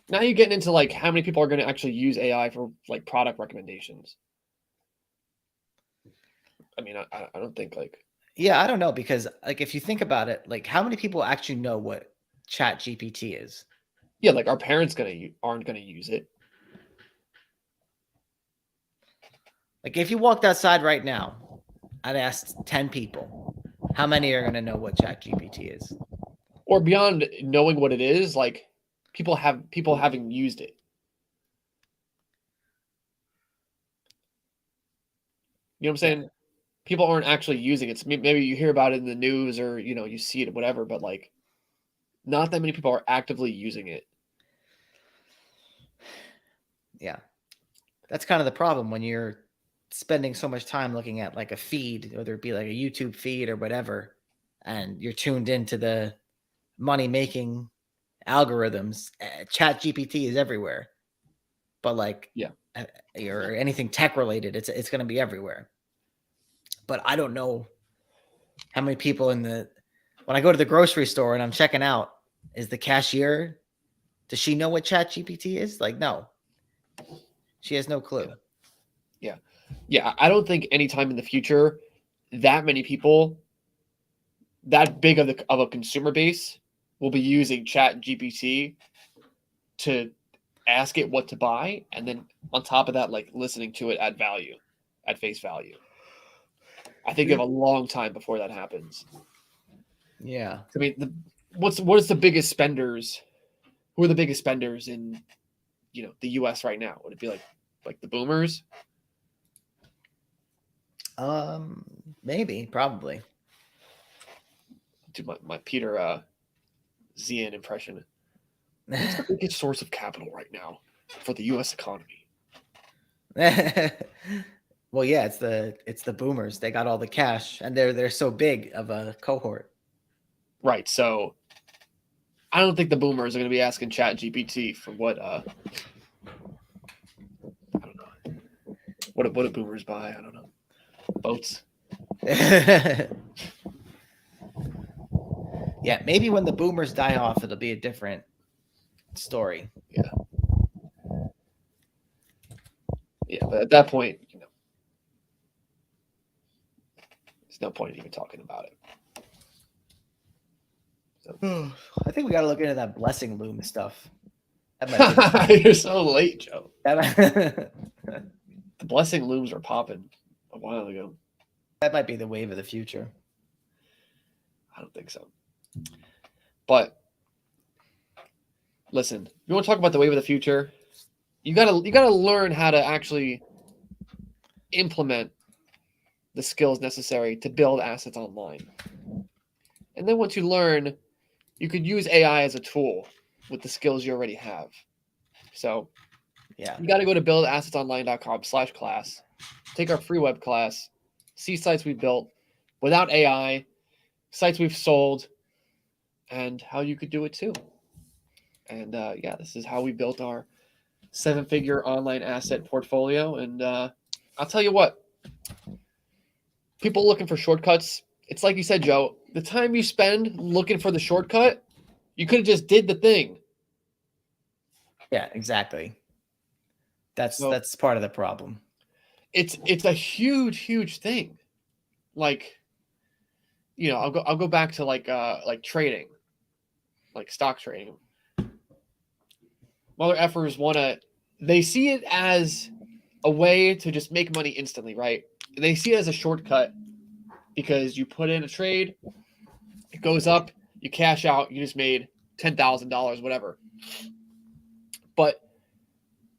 Now you're getting into like how many people are going to actually use AI for like product recommendations. I mean, I don't think like. Yeah, I don't know, because like if you think about it, like how many people actually know what Chat GPT is? Yeah, like our parents aren't gonna use it. Like if you walked outside right now, I'd ask 10 people, how many are going to know what Chat GPT is? Or beyond knowing what it is, like people having used it. You know what I'm saying? Yeah. People aren't actually using it. So maybe you hear about it in the news or you see it, whatever. But like, not that many people are actively using it. Yeah. That's kind of the problem when you're spending so much time looking at like a feed, whether it be like a YouTube feed or whatever, and you're tuned into the money making algorithms. Chat GPT is everywhere, but like, Yeah. or anything tech related, it's going to be everywhere. But I don't know how many people when I go to the grocery store and I'm checking out, is the cashier, does she know what Chat GPT is? Like, no, she has no clue. Yeah. I don't think anytime in the future that many people, that big of a consumer base, will be using Chat GPT to ask it what to buy, and then on top of that, like listening to it at face value. I think you have a long time before that happens. Yeah. I mean, what is the biggest spenders? Who are the biggest spenders in the U.S. right now? Would it be like the boomers? Maybe, probably. Do my Peter Zian impression. What's the biggest source of capital right now for the U.S. economy? Well, yeah, it's the boomers. They got all the cash, and they're so big of a cohort. Right. So I don't think the boomers are going to be asking Chat GPT for what I don't know. What do boomers buy? I don't know. Boats. Yeah, maybe when the boomers die off, it'll be a different story. Yeah. Yeah, but at that point, there's no point in even talking about it. So. I think we got to look into that blessing loom stuff. That You're so late, Joe. The blessing looms were popping a while ago. That might be the wave of the future. I don't think so. But listen, you want to talk about the wave of the future? You gotta learn how to actually implement the skills necessary to build assets online. And then once you learn, you could use AI as a tool with the skills you already have. So yeah, you got to go to buildassetsonline.com/class, take our free web class, see sites we built without AI, sites we've sold, and how you could do it too. And this is how we built our 7-figure online asset portfolio. And I'll tell you what, people looking for shortcuts, it's like you said, Joe, the time you spend looking for the shortcut, you could have just did the thing. Yeah, exactly. That's part of the problem. It's a huge thing. Like, I'll go back to like trading, like stock trading. Mother effers they see it as a way to just make money instantly, right? They see it as a shortcut because you put in a trade, it goes up, you cash out, you just made $10,000, whatever. But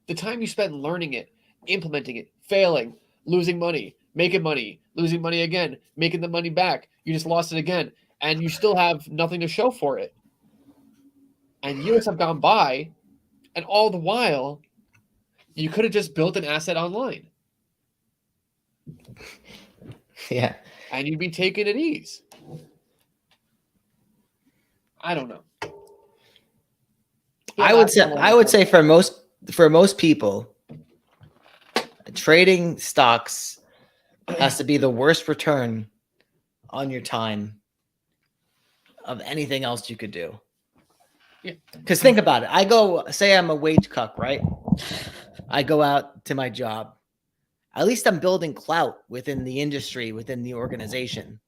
the time you spend learning it, implementing it, failing, losing money, making money, losing money again, making the money back, you just lost it again, and you still have nothing to show for it. And years have gone by, and all the while, you could have just built an asset online. Yeah. And you'd be taking it ease. I don't know. I would say for most people, trading stocks has to be the worst return on your time of anything else you could do. Yeah. Because think about it. Say I'm a wage cuck, right? I go out to my job. At least I'm building clout within the industry, within the organization.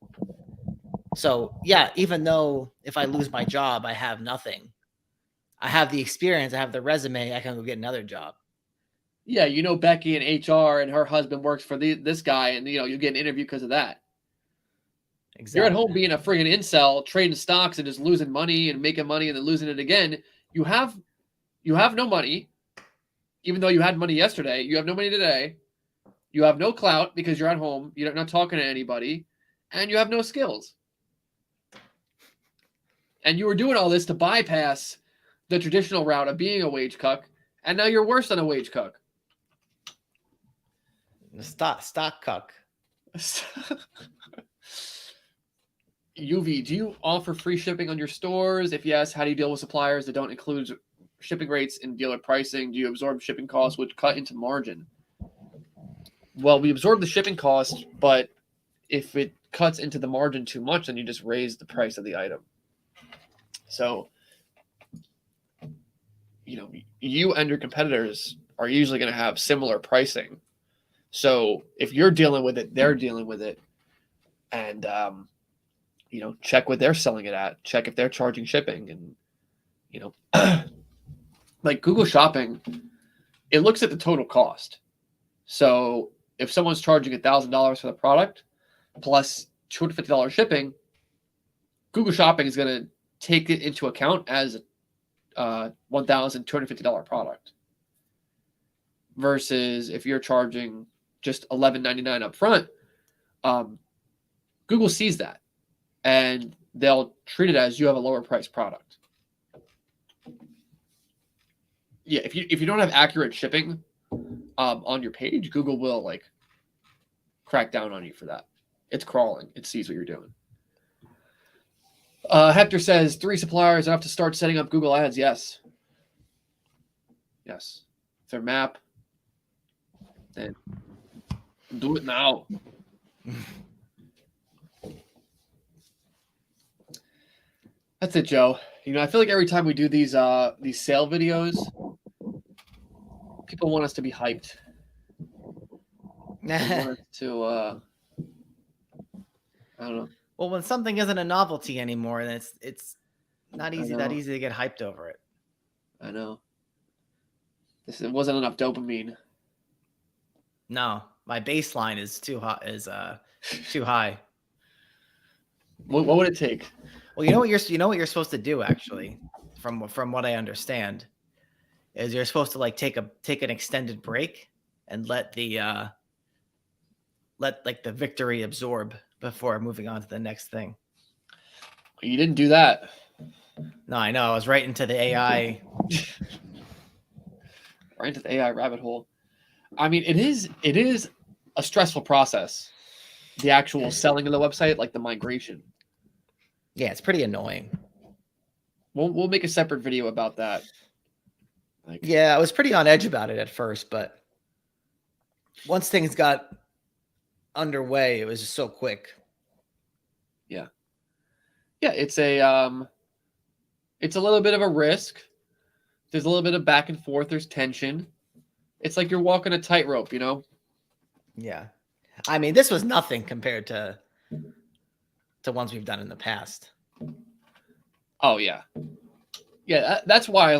So yeah, even though if I lose my job, I have nothing. I have the experience, I have the resume, I can go get another job. Yeah, Becky in HR and her husband works for this guy, and you get an interview because of that. Exactly. You're at home being a friggin' incel, trading stocks and just losing money and making money and then losing it again. You have no money, even though you had money yesterday. You have no money today. You have no clout because you're at home. You're not talking to anybody, and you have no skills. And you were doing all this to bypass the traditional route of being a wage cuck, and now you're worse than a wage cuck. The stock cuck. UV, do you offer free shipping on your stores? If yes, how do you deal with suppliers that don't include shipping rates in dealer pricing? Do you absorb shipping costs, which cut into margin? Well, we absorb the shipping cost, but if it cuts into the margin too much, then you just raise the price of the item. So, you and your competitors are usually going to have similar pricing. So if you're dealing with it, they're dealing with it, and check what they're selling it at. Check if they're charging shipping, and like Google Shopping, it looks at the total cost. So if someone's charging $1,000 for the product plus $250 shipping, Google Shopping is going to take it into account as a $1,250 product. Versus if you're charging just $11.99 up front, Google sees that and they'll treat it as you have a lower price product. Yeah, if you don't have accurate shipping on your page, Google will like crack down on you for that. It's crawling. It sees what you're doing. Hector says 3 suppliers have to start setting up Google Ads. Yes. Their map. Then do it now. That's it, Joe. I feel like every time we do these sale videos, people want us to be hyped. They want us to I don't know. Well, when something isn't a novelty anymore, then it's not that easy to get hyped over it. I know. It wasn't enough dopamine. No, my baseline is too high. Too high. What would it take? Well, you know what you're supposed to do, actually, from what I understand, is you're supposed to like take an extended break and let the victory absorb before moving on to the next thing. You didn't do that. No, I know. I was right into the AI. Right into the AI rabbit hole. I mean, it is a stressful process. The actual selling of the website, like the migration. Yeah, it's pretty annoying. We'll make a separate video about that. Yeah, I was pretty on edge about it at first, but once things got underway, it was just so quick. Yeah, it's a little bit of a risk. There's a little bit of back and forth. There's tension. It's like you're walking a tightrope, Yeah, I mean, this was nothing compared to ones we've done in the past. Oh yeah, that's why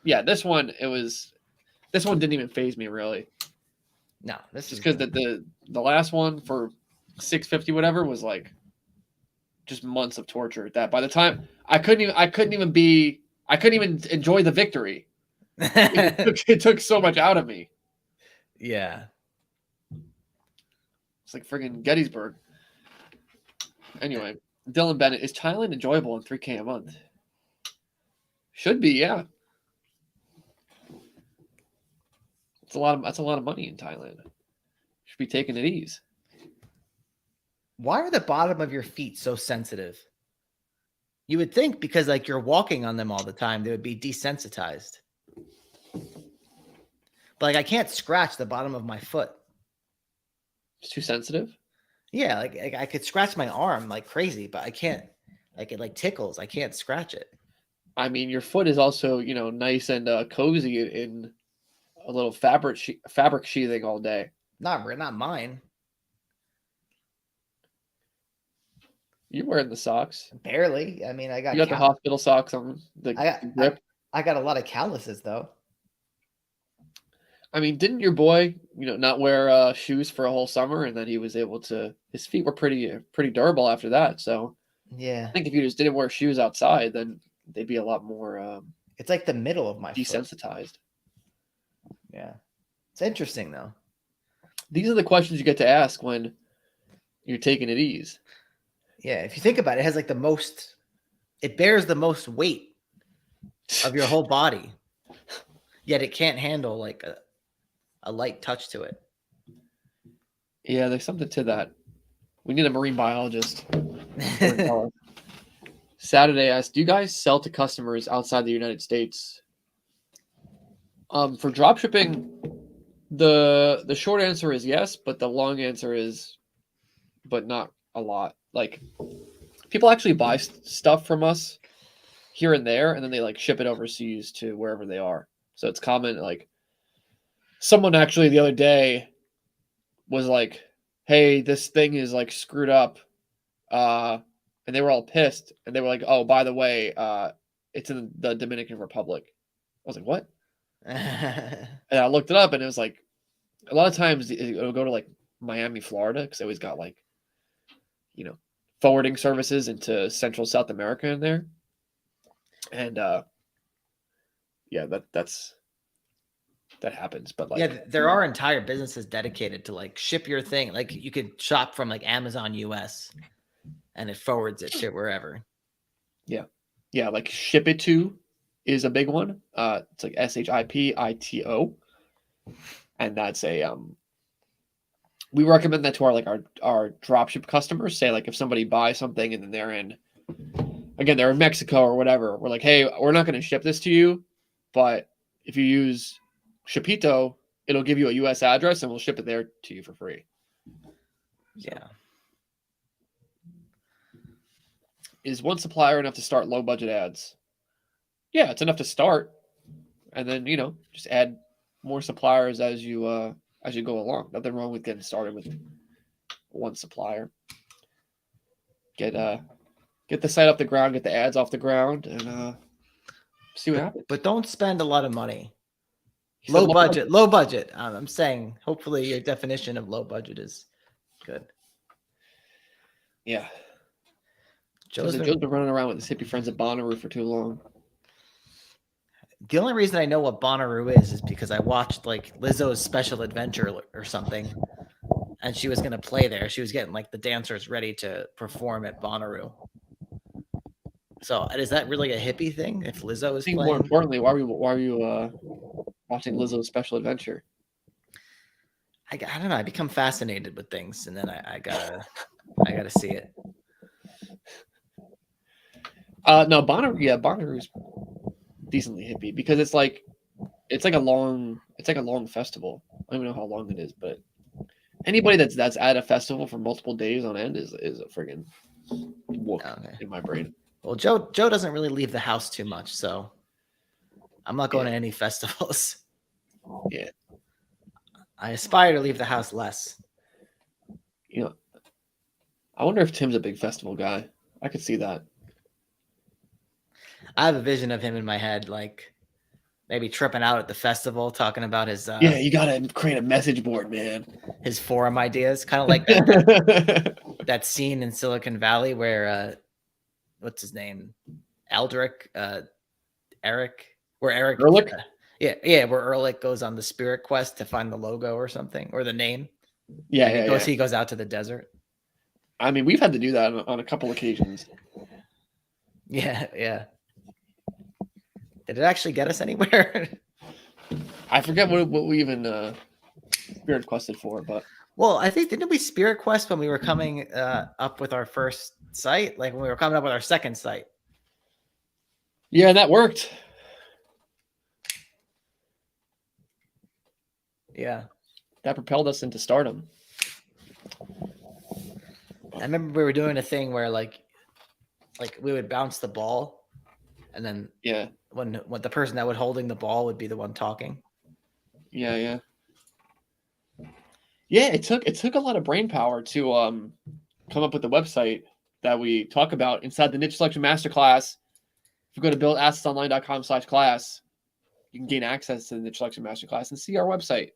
this one didn't even faze me really. No, this just because the last one for 650 whatever was like just months of torture. That by the time I couldn't even enjoy the victory. It took so much out of me. Yeah, it's like friggin' Gettysburg. Anyway, Dylan Bennett, is Thailand enjoyable in $3K a month? Should be, yeah. That's a lot of money in Thailand. Should be taking it easy. Why are the bottom of your feet so sensitive? You would think because like you're walking on them all the time, they would be desensitized. But like I can't scratch the bottom of my foot. It's too sensitive? Yeah, like I could scratch my arm like crazy, but I can't. Like it like tickles. I can't scratch it. I mean, your foot is also nice and cozy in a little fabric sheathing all day. Not mine. You're wearing the socks. Barely. I mean, I got. You got the hospital socks on the grip. I got a lot of calluses though. I mean, didn't your boy, not wear shoes for a whole summer, and then he was able to? His feet were pretty durable after that. So yeah, I think if you just didn't wear shoes outside, then they'd be a lot more. It's like the middle of my desensitized. Foot. Yeah, it's interesting though. These are the questions you get to ask when you're taking it easy. Yeah, if you think about it, it has like it bears the most weight of your whole body, yet it can't handle like a light touch to it. Yeah, there's something to that. We need a marine biologist. Saturday asked, "Do you guys sell to customers outside the United States?" For drop shipping, the short answer is yes, but the long answer is, but not a lot. Like people actually buy stuff from us here and there, and then they like ship it overseas to wherever they are. So it's common. Like someone actually the other day was like, "Hey, this thing is like screwed up," and they were all pissed, and they were like, "Oh, by the way, it's in the Dominican Republic." I was like, "What?" And I looked it up, and it was like a lot of times it'll go to like Miami, Florida, because they always got like you know forwarding services into Central South America in there, and yeah, that happens. But Yeah, like, there are entire businesses dedicated to like ship your thing. Like you could shop from like Amazon US and it forwards it to wherever. yeah, like ship it to is a big one. It's like SHIPITO, and that's a we recommend that to our like our dropship customers. Say like if somebody buys something and then they're in Mexico or whatever, we're like, hey, we're not going to ship this to you, but if you use Shipito, it'll give you a US address and we'll ship it there to you for free. So, Yeah. is one supplier enough to start low budget ads? Yeah, it's enough to start, and then just add more suppliers as you go along. Nothing wrong with getting started with one supplier. Get the site off the ground, get the ads off the ground, and see what happens. But don't spend a lot of money. Low budget, low budget. I'm saying hopefully your definition of low budget is good. Yeah. Joe's Joe's been running around with his hippie friends at Bonnaroo for too long. The only reason I know what Bonnaroo is because I watched like Lizzo's special adventure or something, and she was gonna play there. She was getting like the dancers ready to perform at Bonnaroo. So is that really a hippie thing? If Lizzo is playing, more importantly, why are you watching Lizzo's special adventure? I don't know. I become fascinated with things, and then I gotta see it. No, Bonnaroo's decently hippie because it's like a long festival. I don't even know how long it is, but anybody that's at a festival for multiple days on end is a friggin' whoop in my brain. Well, Joe doesn't really leave the house too much, so I'm not going to any festivals. Yeah. I aspire to leave the house less. I wonder if Tim's a big festival guy. I could see that. I have a vision of him in my head, like maybe tripping out at the festival, talking about his. Yeah, you gotta create a message board, man. His forum ideas, kind of like that scene in Silicon Valley where, what's his name, Aldrich, Eric, where Eric, Ehrlich? Where Ehrlich goes on the spirit quest to find the logo or something or the name. Yeah, he goes out to the desert. I mean, we've had to do that on a couple occasions. Yeah. Did it actually get us anywhere? I forget what we even spirit quested for, but well, I think didn't we spirit quest when we were coming up with our first site, like when we were coming up with our second site? Yeah, that worked. Yeah, that propelled us into stardom. I remember we were doing a thing where like we would bounce the ball, and then when the person that was holding the ball would be the one talking. Yeah. It took a lot of brain power to come up with the website that we talk about inside the niche selection masterclass. If you go to buildassetsonline.com/class, you can gain access to the niche selection masterclass and see our website.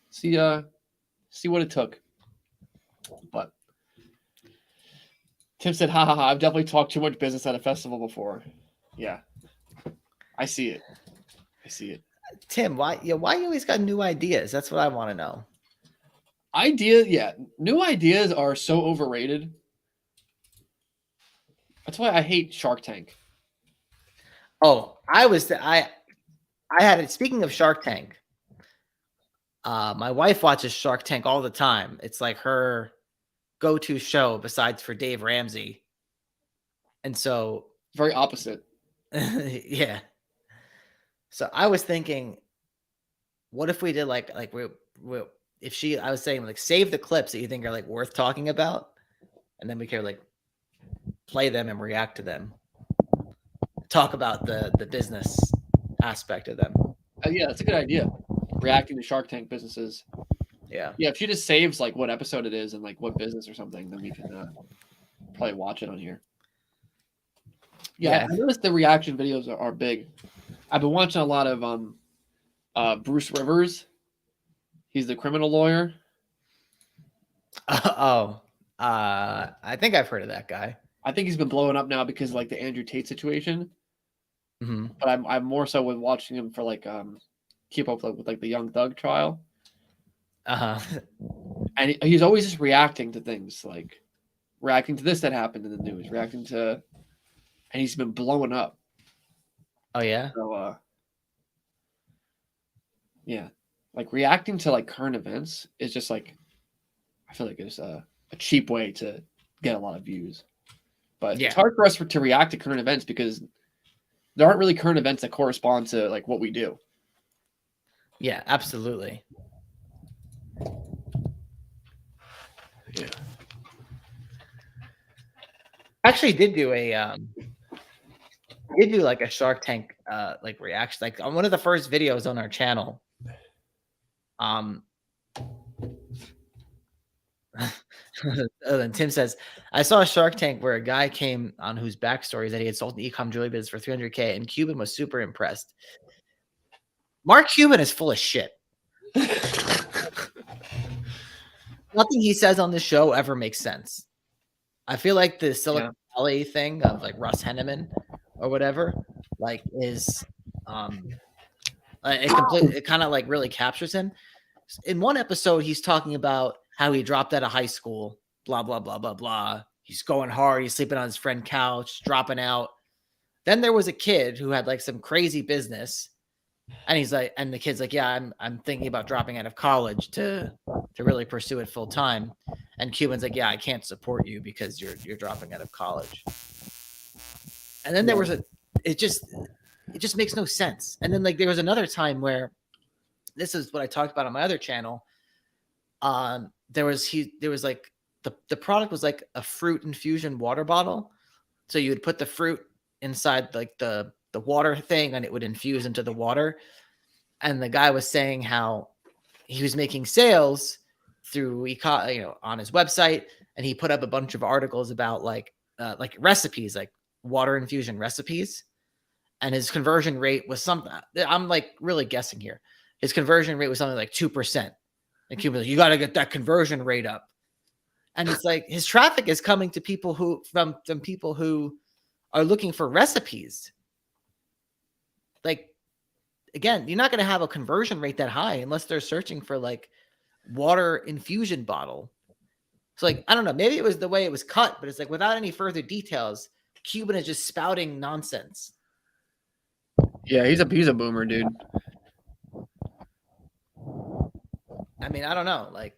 See what it took. But Tim said, "Ha ha ha! I've definitely talked too much business at a festival before." Yeah, I see it. Tim, why you always got new ideas? That's what I want to know. New ideas are so overrated. That's why I hate Shark Tank. Oh, I had it. Speaking of Shark Tank, My wife watches Shark Tank all the time. It's like her go-to show besides for Dave Ramsey. And so, Very opposite. yeah. So I was thinking, what if we did like we if she I was saying like save the clips that you think are like worth talking about, and then we can like play them and react to them. Talk about the business aspect of them. Yeah, that's a good idea. Reacting to Shark Tank businesses. Yeah. Yeah, if she just saves like what episode it is and like what business or something, then we can probably watch it on here. Yeah, I noticed the reaction videos are big. I've been watching a lot of Bruce Rivers. He's the criminal lawyer. I think I've heard of that guy. I think he's been blowing up now because like the Andrew Tate situation. Mm-hmm. But I'm more so with watching him for like keep up with like the Young Thug trial. And he's always just reacting to things, like reacting to this that happened in the news, reacting to, and he's been blowing up. Oh yeah. So yeah, like reacting to like current events is just like, I feel like it's a cheap way to get a lot of views. But Yeah. it's hard for us to react to current events because there aren't really current events that correspond to like what we do. Yeah, absolutely. Yeah. Actually did do like a Shark Tank like reaction, like on one of the first videos on our channel. And Tim says, I saw a Shark Tank where a guy came on whose backstory is that he had sold an e-com jewelry business for $300K, and Cuban was super impressed. Mark Cuban is full of shit. Nothing he says on this show ever makes sense. I feel like the Silicon Valley thing of like Russ Henneman or whatever, like is it kind of like really captures him. In one episode, he's talking about how he dropped out of high school, blah, blah, blah, blah, blah. He's going hard. He's sleeping on his friend's couch, dropping out. Then there was a kid who had like some crazy business. And he's like, and the kid's like, yeah, I'm thinking about dropping out of college to really pursue it full time. And Cuban's like, yeah, I can't support you because you're dropping out of college. And then there was it just makes no sense. And then like there was another time where, this is what I talked about on my other channel. There was like the product was like a fruit infusion water bottle. So you would put the fruit inside like the water thing and it would infuse into the water. And the guy was saying how he was making sales through on his website, and he put up a bunch of articles about like recipes, like water infusion recipes. And his conversion rate was something, I'm like really guessing here. His conversion rate was something like 2%. And Cuban's like, you got to get that conversion rate up. And it's like his traffic is coming to people who from people who are looking for recipes. Like, again, you're not going to have a conversion rate that high unless they're searching for like water infusion bottle. So like, I don't know, maybe it was the way it was cut, but it's like without any further details, Cuban is just spouting nonsense. Yeah, he's a boomer, dude. I mean, I don't know. Like,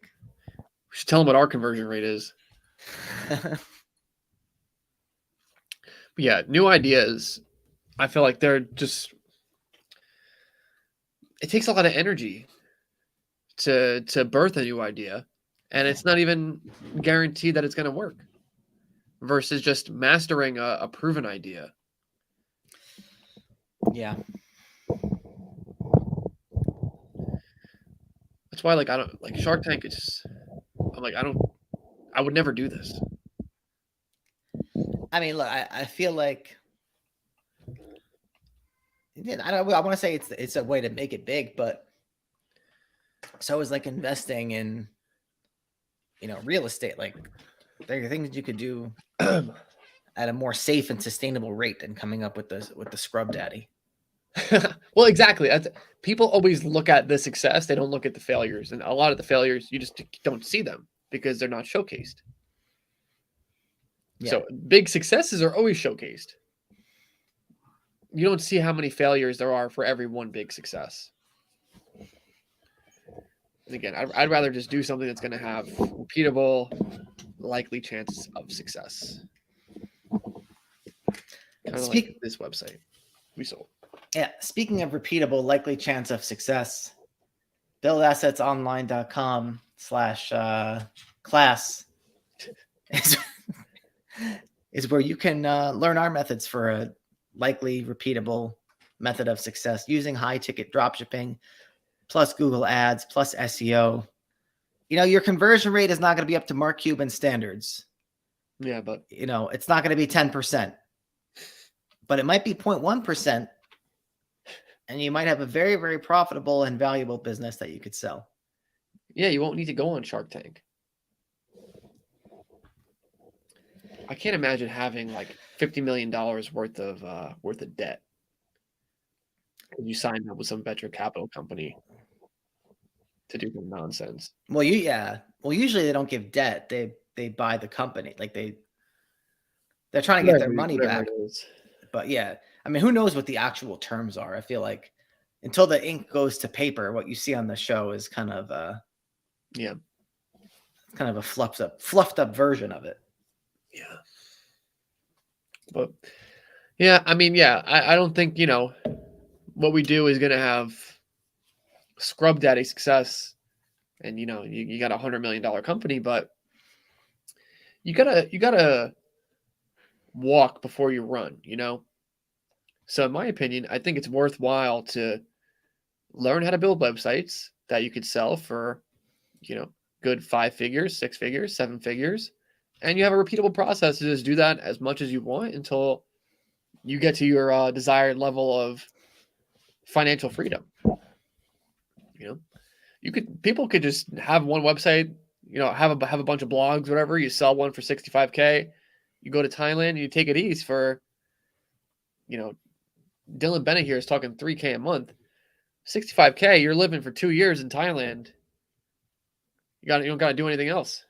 we should tell him what our conversion rate is. But yeah, new ideas. I feel like they're just. It takes a lot of energy to birth a new idea, and it's not even guaranteed that it's going to work. Versus just mastering a proven idea. Yeah. That's why, like, I don't like Shark Tank. It's just, I'm like, I would never do this. I mean, look, I feel like, I want to say it's a way to make it big, but so is like investing in, real estate. Like, there are things you could do at a more safe and sustainable rate than coming up with the scrub daddy. Well, exactly. People always look at the success; they don't look at the failures, and a lot of the failures you just don't see them because they're not showcased. Yeah. So big successes are always showcased. You don't see how many failures there are for every one big success. Again, I'd rather just do something that's going to have repeatable, likely chances of success. Kind of like this website we sold. Yeah. Speaking of repeatable, likely chance of success, buildassetsonline.com/class is where you can learn our methods for a likely repeatable method of success using high ticket dropshipping plus Google ads plus SEO. Your conversion rate is not going to be up to Mark Cuban standards. Yeah, but it's not going to be 10%, but it might be 0.1%. And you might have a very, very profitable and valuable business that you could sell. Yeah, you won't need to go on Shark Tank. I can't imagine having like $50 million worth of debt. You signed up with some venture capital company to do some nonsense. Well, usually they don't give debt. They buy the company. Like they're trying to get their money back. But yeah, I mean, who knows what the actual terms are? I feel like until the ink goes to paper, what you see on the show is kind of a fluffed up version of it. Yeah. But yeah, I mean, yeah, I don't think, what we do is going to have scrub daddy success. And, you got $100 million company, but you gotta walk before you run, So in my opinion, I think it's worthwhile to learn how to build websites that you could sell for, good 5 figures, 6 figures, 7 figures. And you have a repeatable process to just do that as much as you want until you get to your desired level of financial freedom. People could just have one website, have a bunch of blogs, whatever. You sell one for $65K. You go to Thailand, you take it easy for, Dylan Bennett here is talking $3K a month. $65K, you're living for 2 years in Thailand. You don't got to do anything else.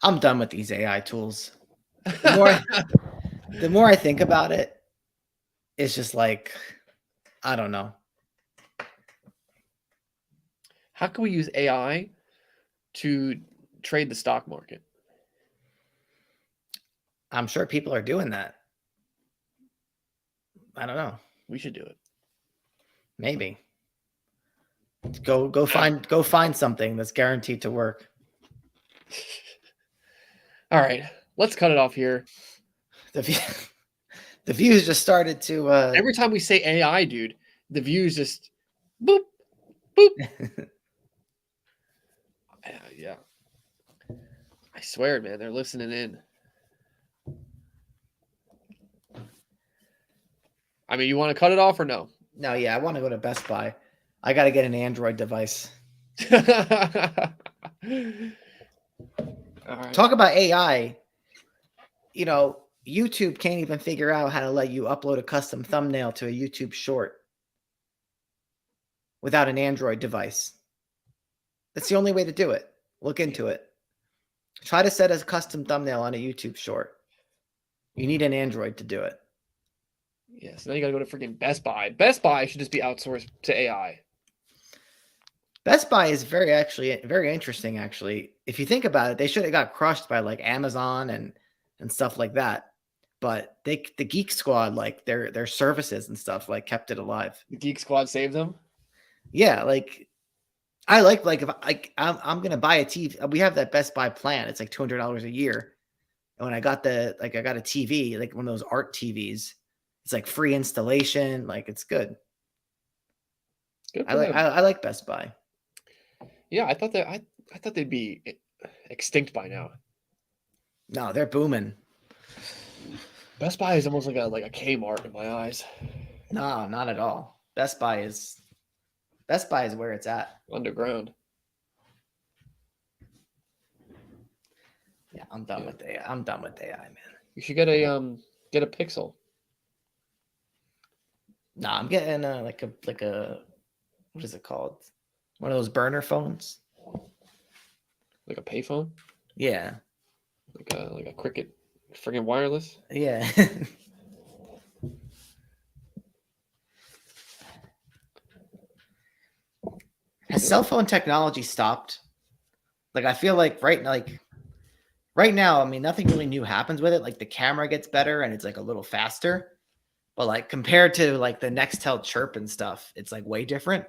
I'm done with these AI tools. The more I think about it, it's just like, I don't know. How can we use AI to trade the stock market? I'm sure people are doing that. I don't know. We should do it. Maybe. Go find something that's guaranteed to work. All right, let's cut it off here. The views just started to. Every time we say AI, dude, the views just boop, boop. Yeah. I swear, man, they're listening in. I mean, you want to cut it off or no? No, yeah, I want to go to Best Buy. I got to get an Android device. All right. Talk about AI. YouTube can't even figure out how to let you upload a custom thumbnail to a YouTube short without an Android device. That's the only way to do it. Look into it. Try to set a custom thumbnail on a YouTube short. You need an Android to do it. Yeah, so now you got to go to freaking Best Buy. Best Buy should just be outsourced to AI. Best Buy is very interesting, actually. If you think about it, they should have got crushed by like Amazon and stuff like that. But the Geek Squad, like their services and stuff, like kept it alive. The Geek Squad saved them? Yeah, like I like if I'm gonna buy a TV. We have that Best Buy plan. It's like $200 a year. And when I got a TV, like one of those art TVs, it's like free installation. Like it's good. I like Best Buy. Yeah, I thought they'd be extinct by now. No, they're booming. Best Buy is almost like a Kmart in my eyes. No, not at all. Best Buy is where it's at. Underground. Yeah, I'm done with AI. I'm done with AI, man. You should get a Pixel. Nah, I'm getting like a what is it called? One of those burner phones. Like a payphone? Yeah. Like a Cricket friggin' wireless? Yeah. Has cell phone technology stopped? Like, I feel like right now, I mean, nothing really new happens with it. Like, the camera gets better and it's like a little faster, but like compared to like the Nextel chirp and stuff, it's like way different.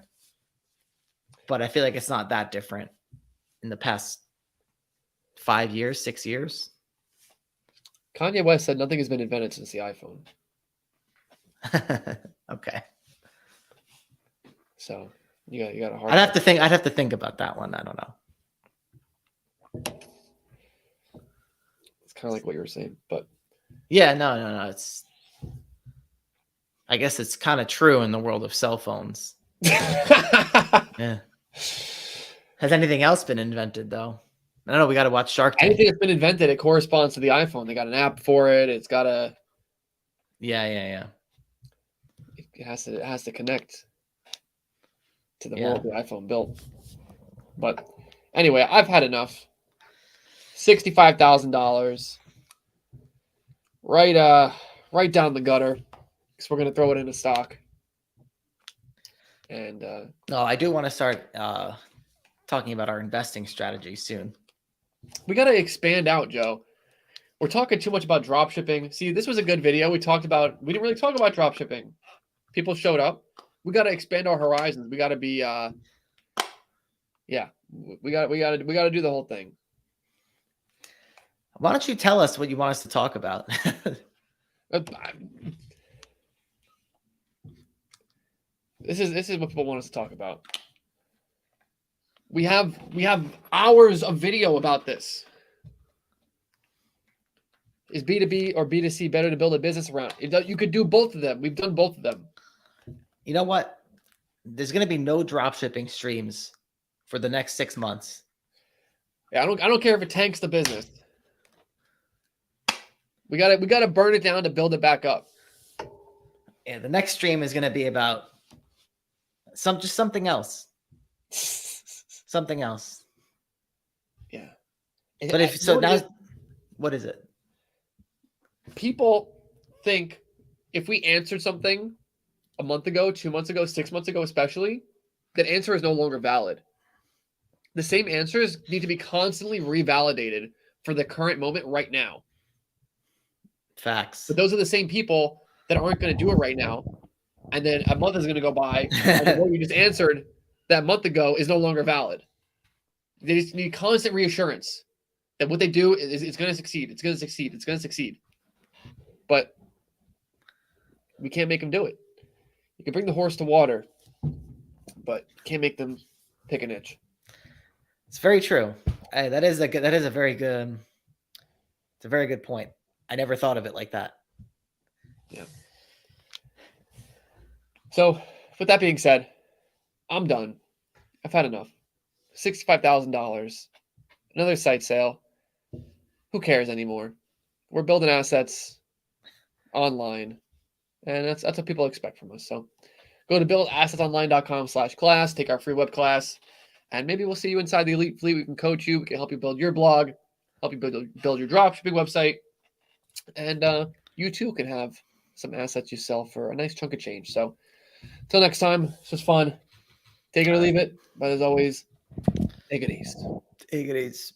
But I feel like it's not that different in the past 5 years, 6 years. Kanye West said nothing has been invented since the iPhone. Okay. So you got a hard. I'd have to think about that one. I don't know. It's kind of like what you were saying, but yeah, no. I guess it's kind of true in the world of cell phones. Yeah. Has anything else been invented though? I don't know. We got to watch Shark Tank. Anything that's been invented, it corresponds to the iPhone. They got an app for it. It's got a. Yeah. It has to connect to the world the iPhone built. But anyway, I've had enough. $65,000. Right down the gutter. Because we're gonna throw it into stock. And no, I do want to start talking about our investing strategy soon. We got to expand out, Joe. We're talking too much about drop shipping. See, this was a good video. We didn't really talk about drop shipping. People showed up. We got to expand our horizons. We got to be we got to do the whole thing. Why don't you tell us what you want us to talk about? This is what people want us to talk about. We have hours of video about this. Is B2B or B2C better to build a business around? You could do both of them. We've done both of them. You know what? There's going to be no drop shipping streams for the next 6 months. Yeah, I don't care if it tanks the business. We got to burn it down to build it back up. Yeah, the next stream is going to be about something else. Something else. Yeah. But what is it? People think if we answered something a month ago, 2 months ago, 6 months ago, especially, that answer is no longer valid. The same answers need to be constantly revalidated for the current moment right now. Facts. But those are the same people that aren't going to do it right now. And then a month is going to go by, and what you just answered that month ago is no longer valid. They just need constant reassurance that what they do is it's going to succeed. It's going to succeed. It's going to succeed. But we can't make them do it. You can bring the horse to water, but you can't make them pick an itch. It's very true. That is a very good. It's a very good point. I never thought of it like that. Yeah. So, with that being said, I'm done. I've had enough. $65,000. Another site sale. Who cares anymore? We're building assets online, and that's what people expect from us. So, go to buildassetsonline.com/class. Take our free web class, and maybe we'll see you inside the Elite Fleet. We can coach you. We can help you build your blog, help you build your dropshipping website, and you too can have some assets you sell for a nice chunk of change. So, until next time, this was fun. Take it or leave it, but as always, take it easy. Take it easy.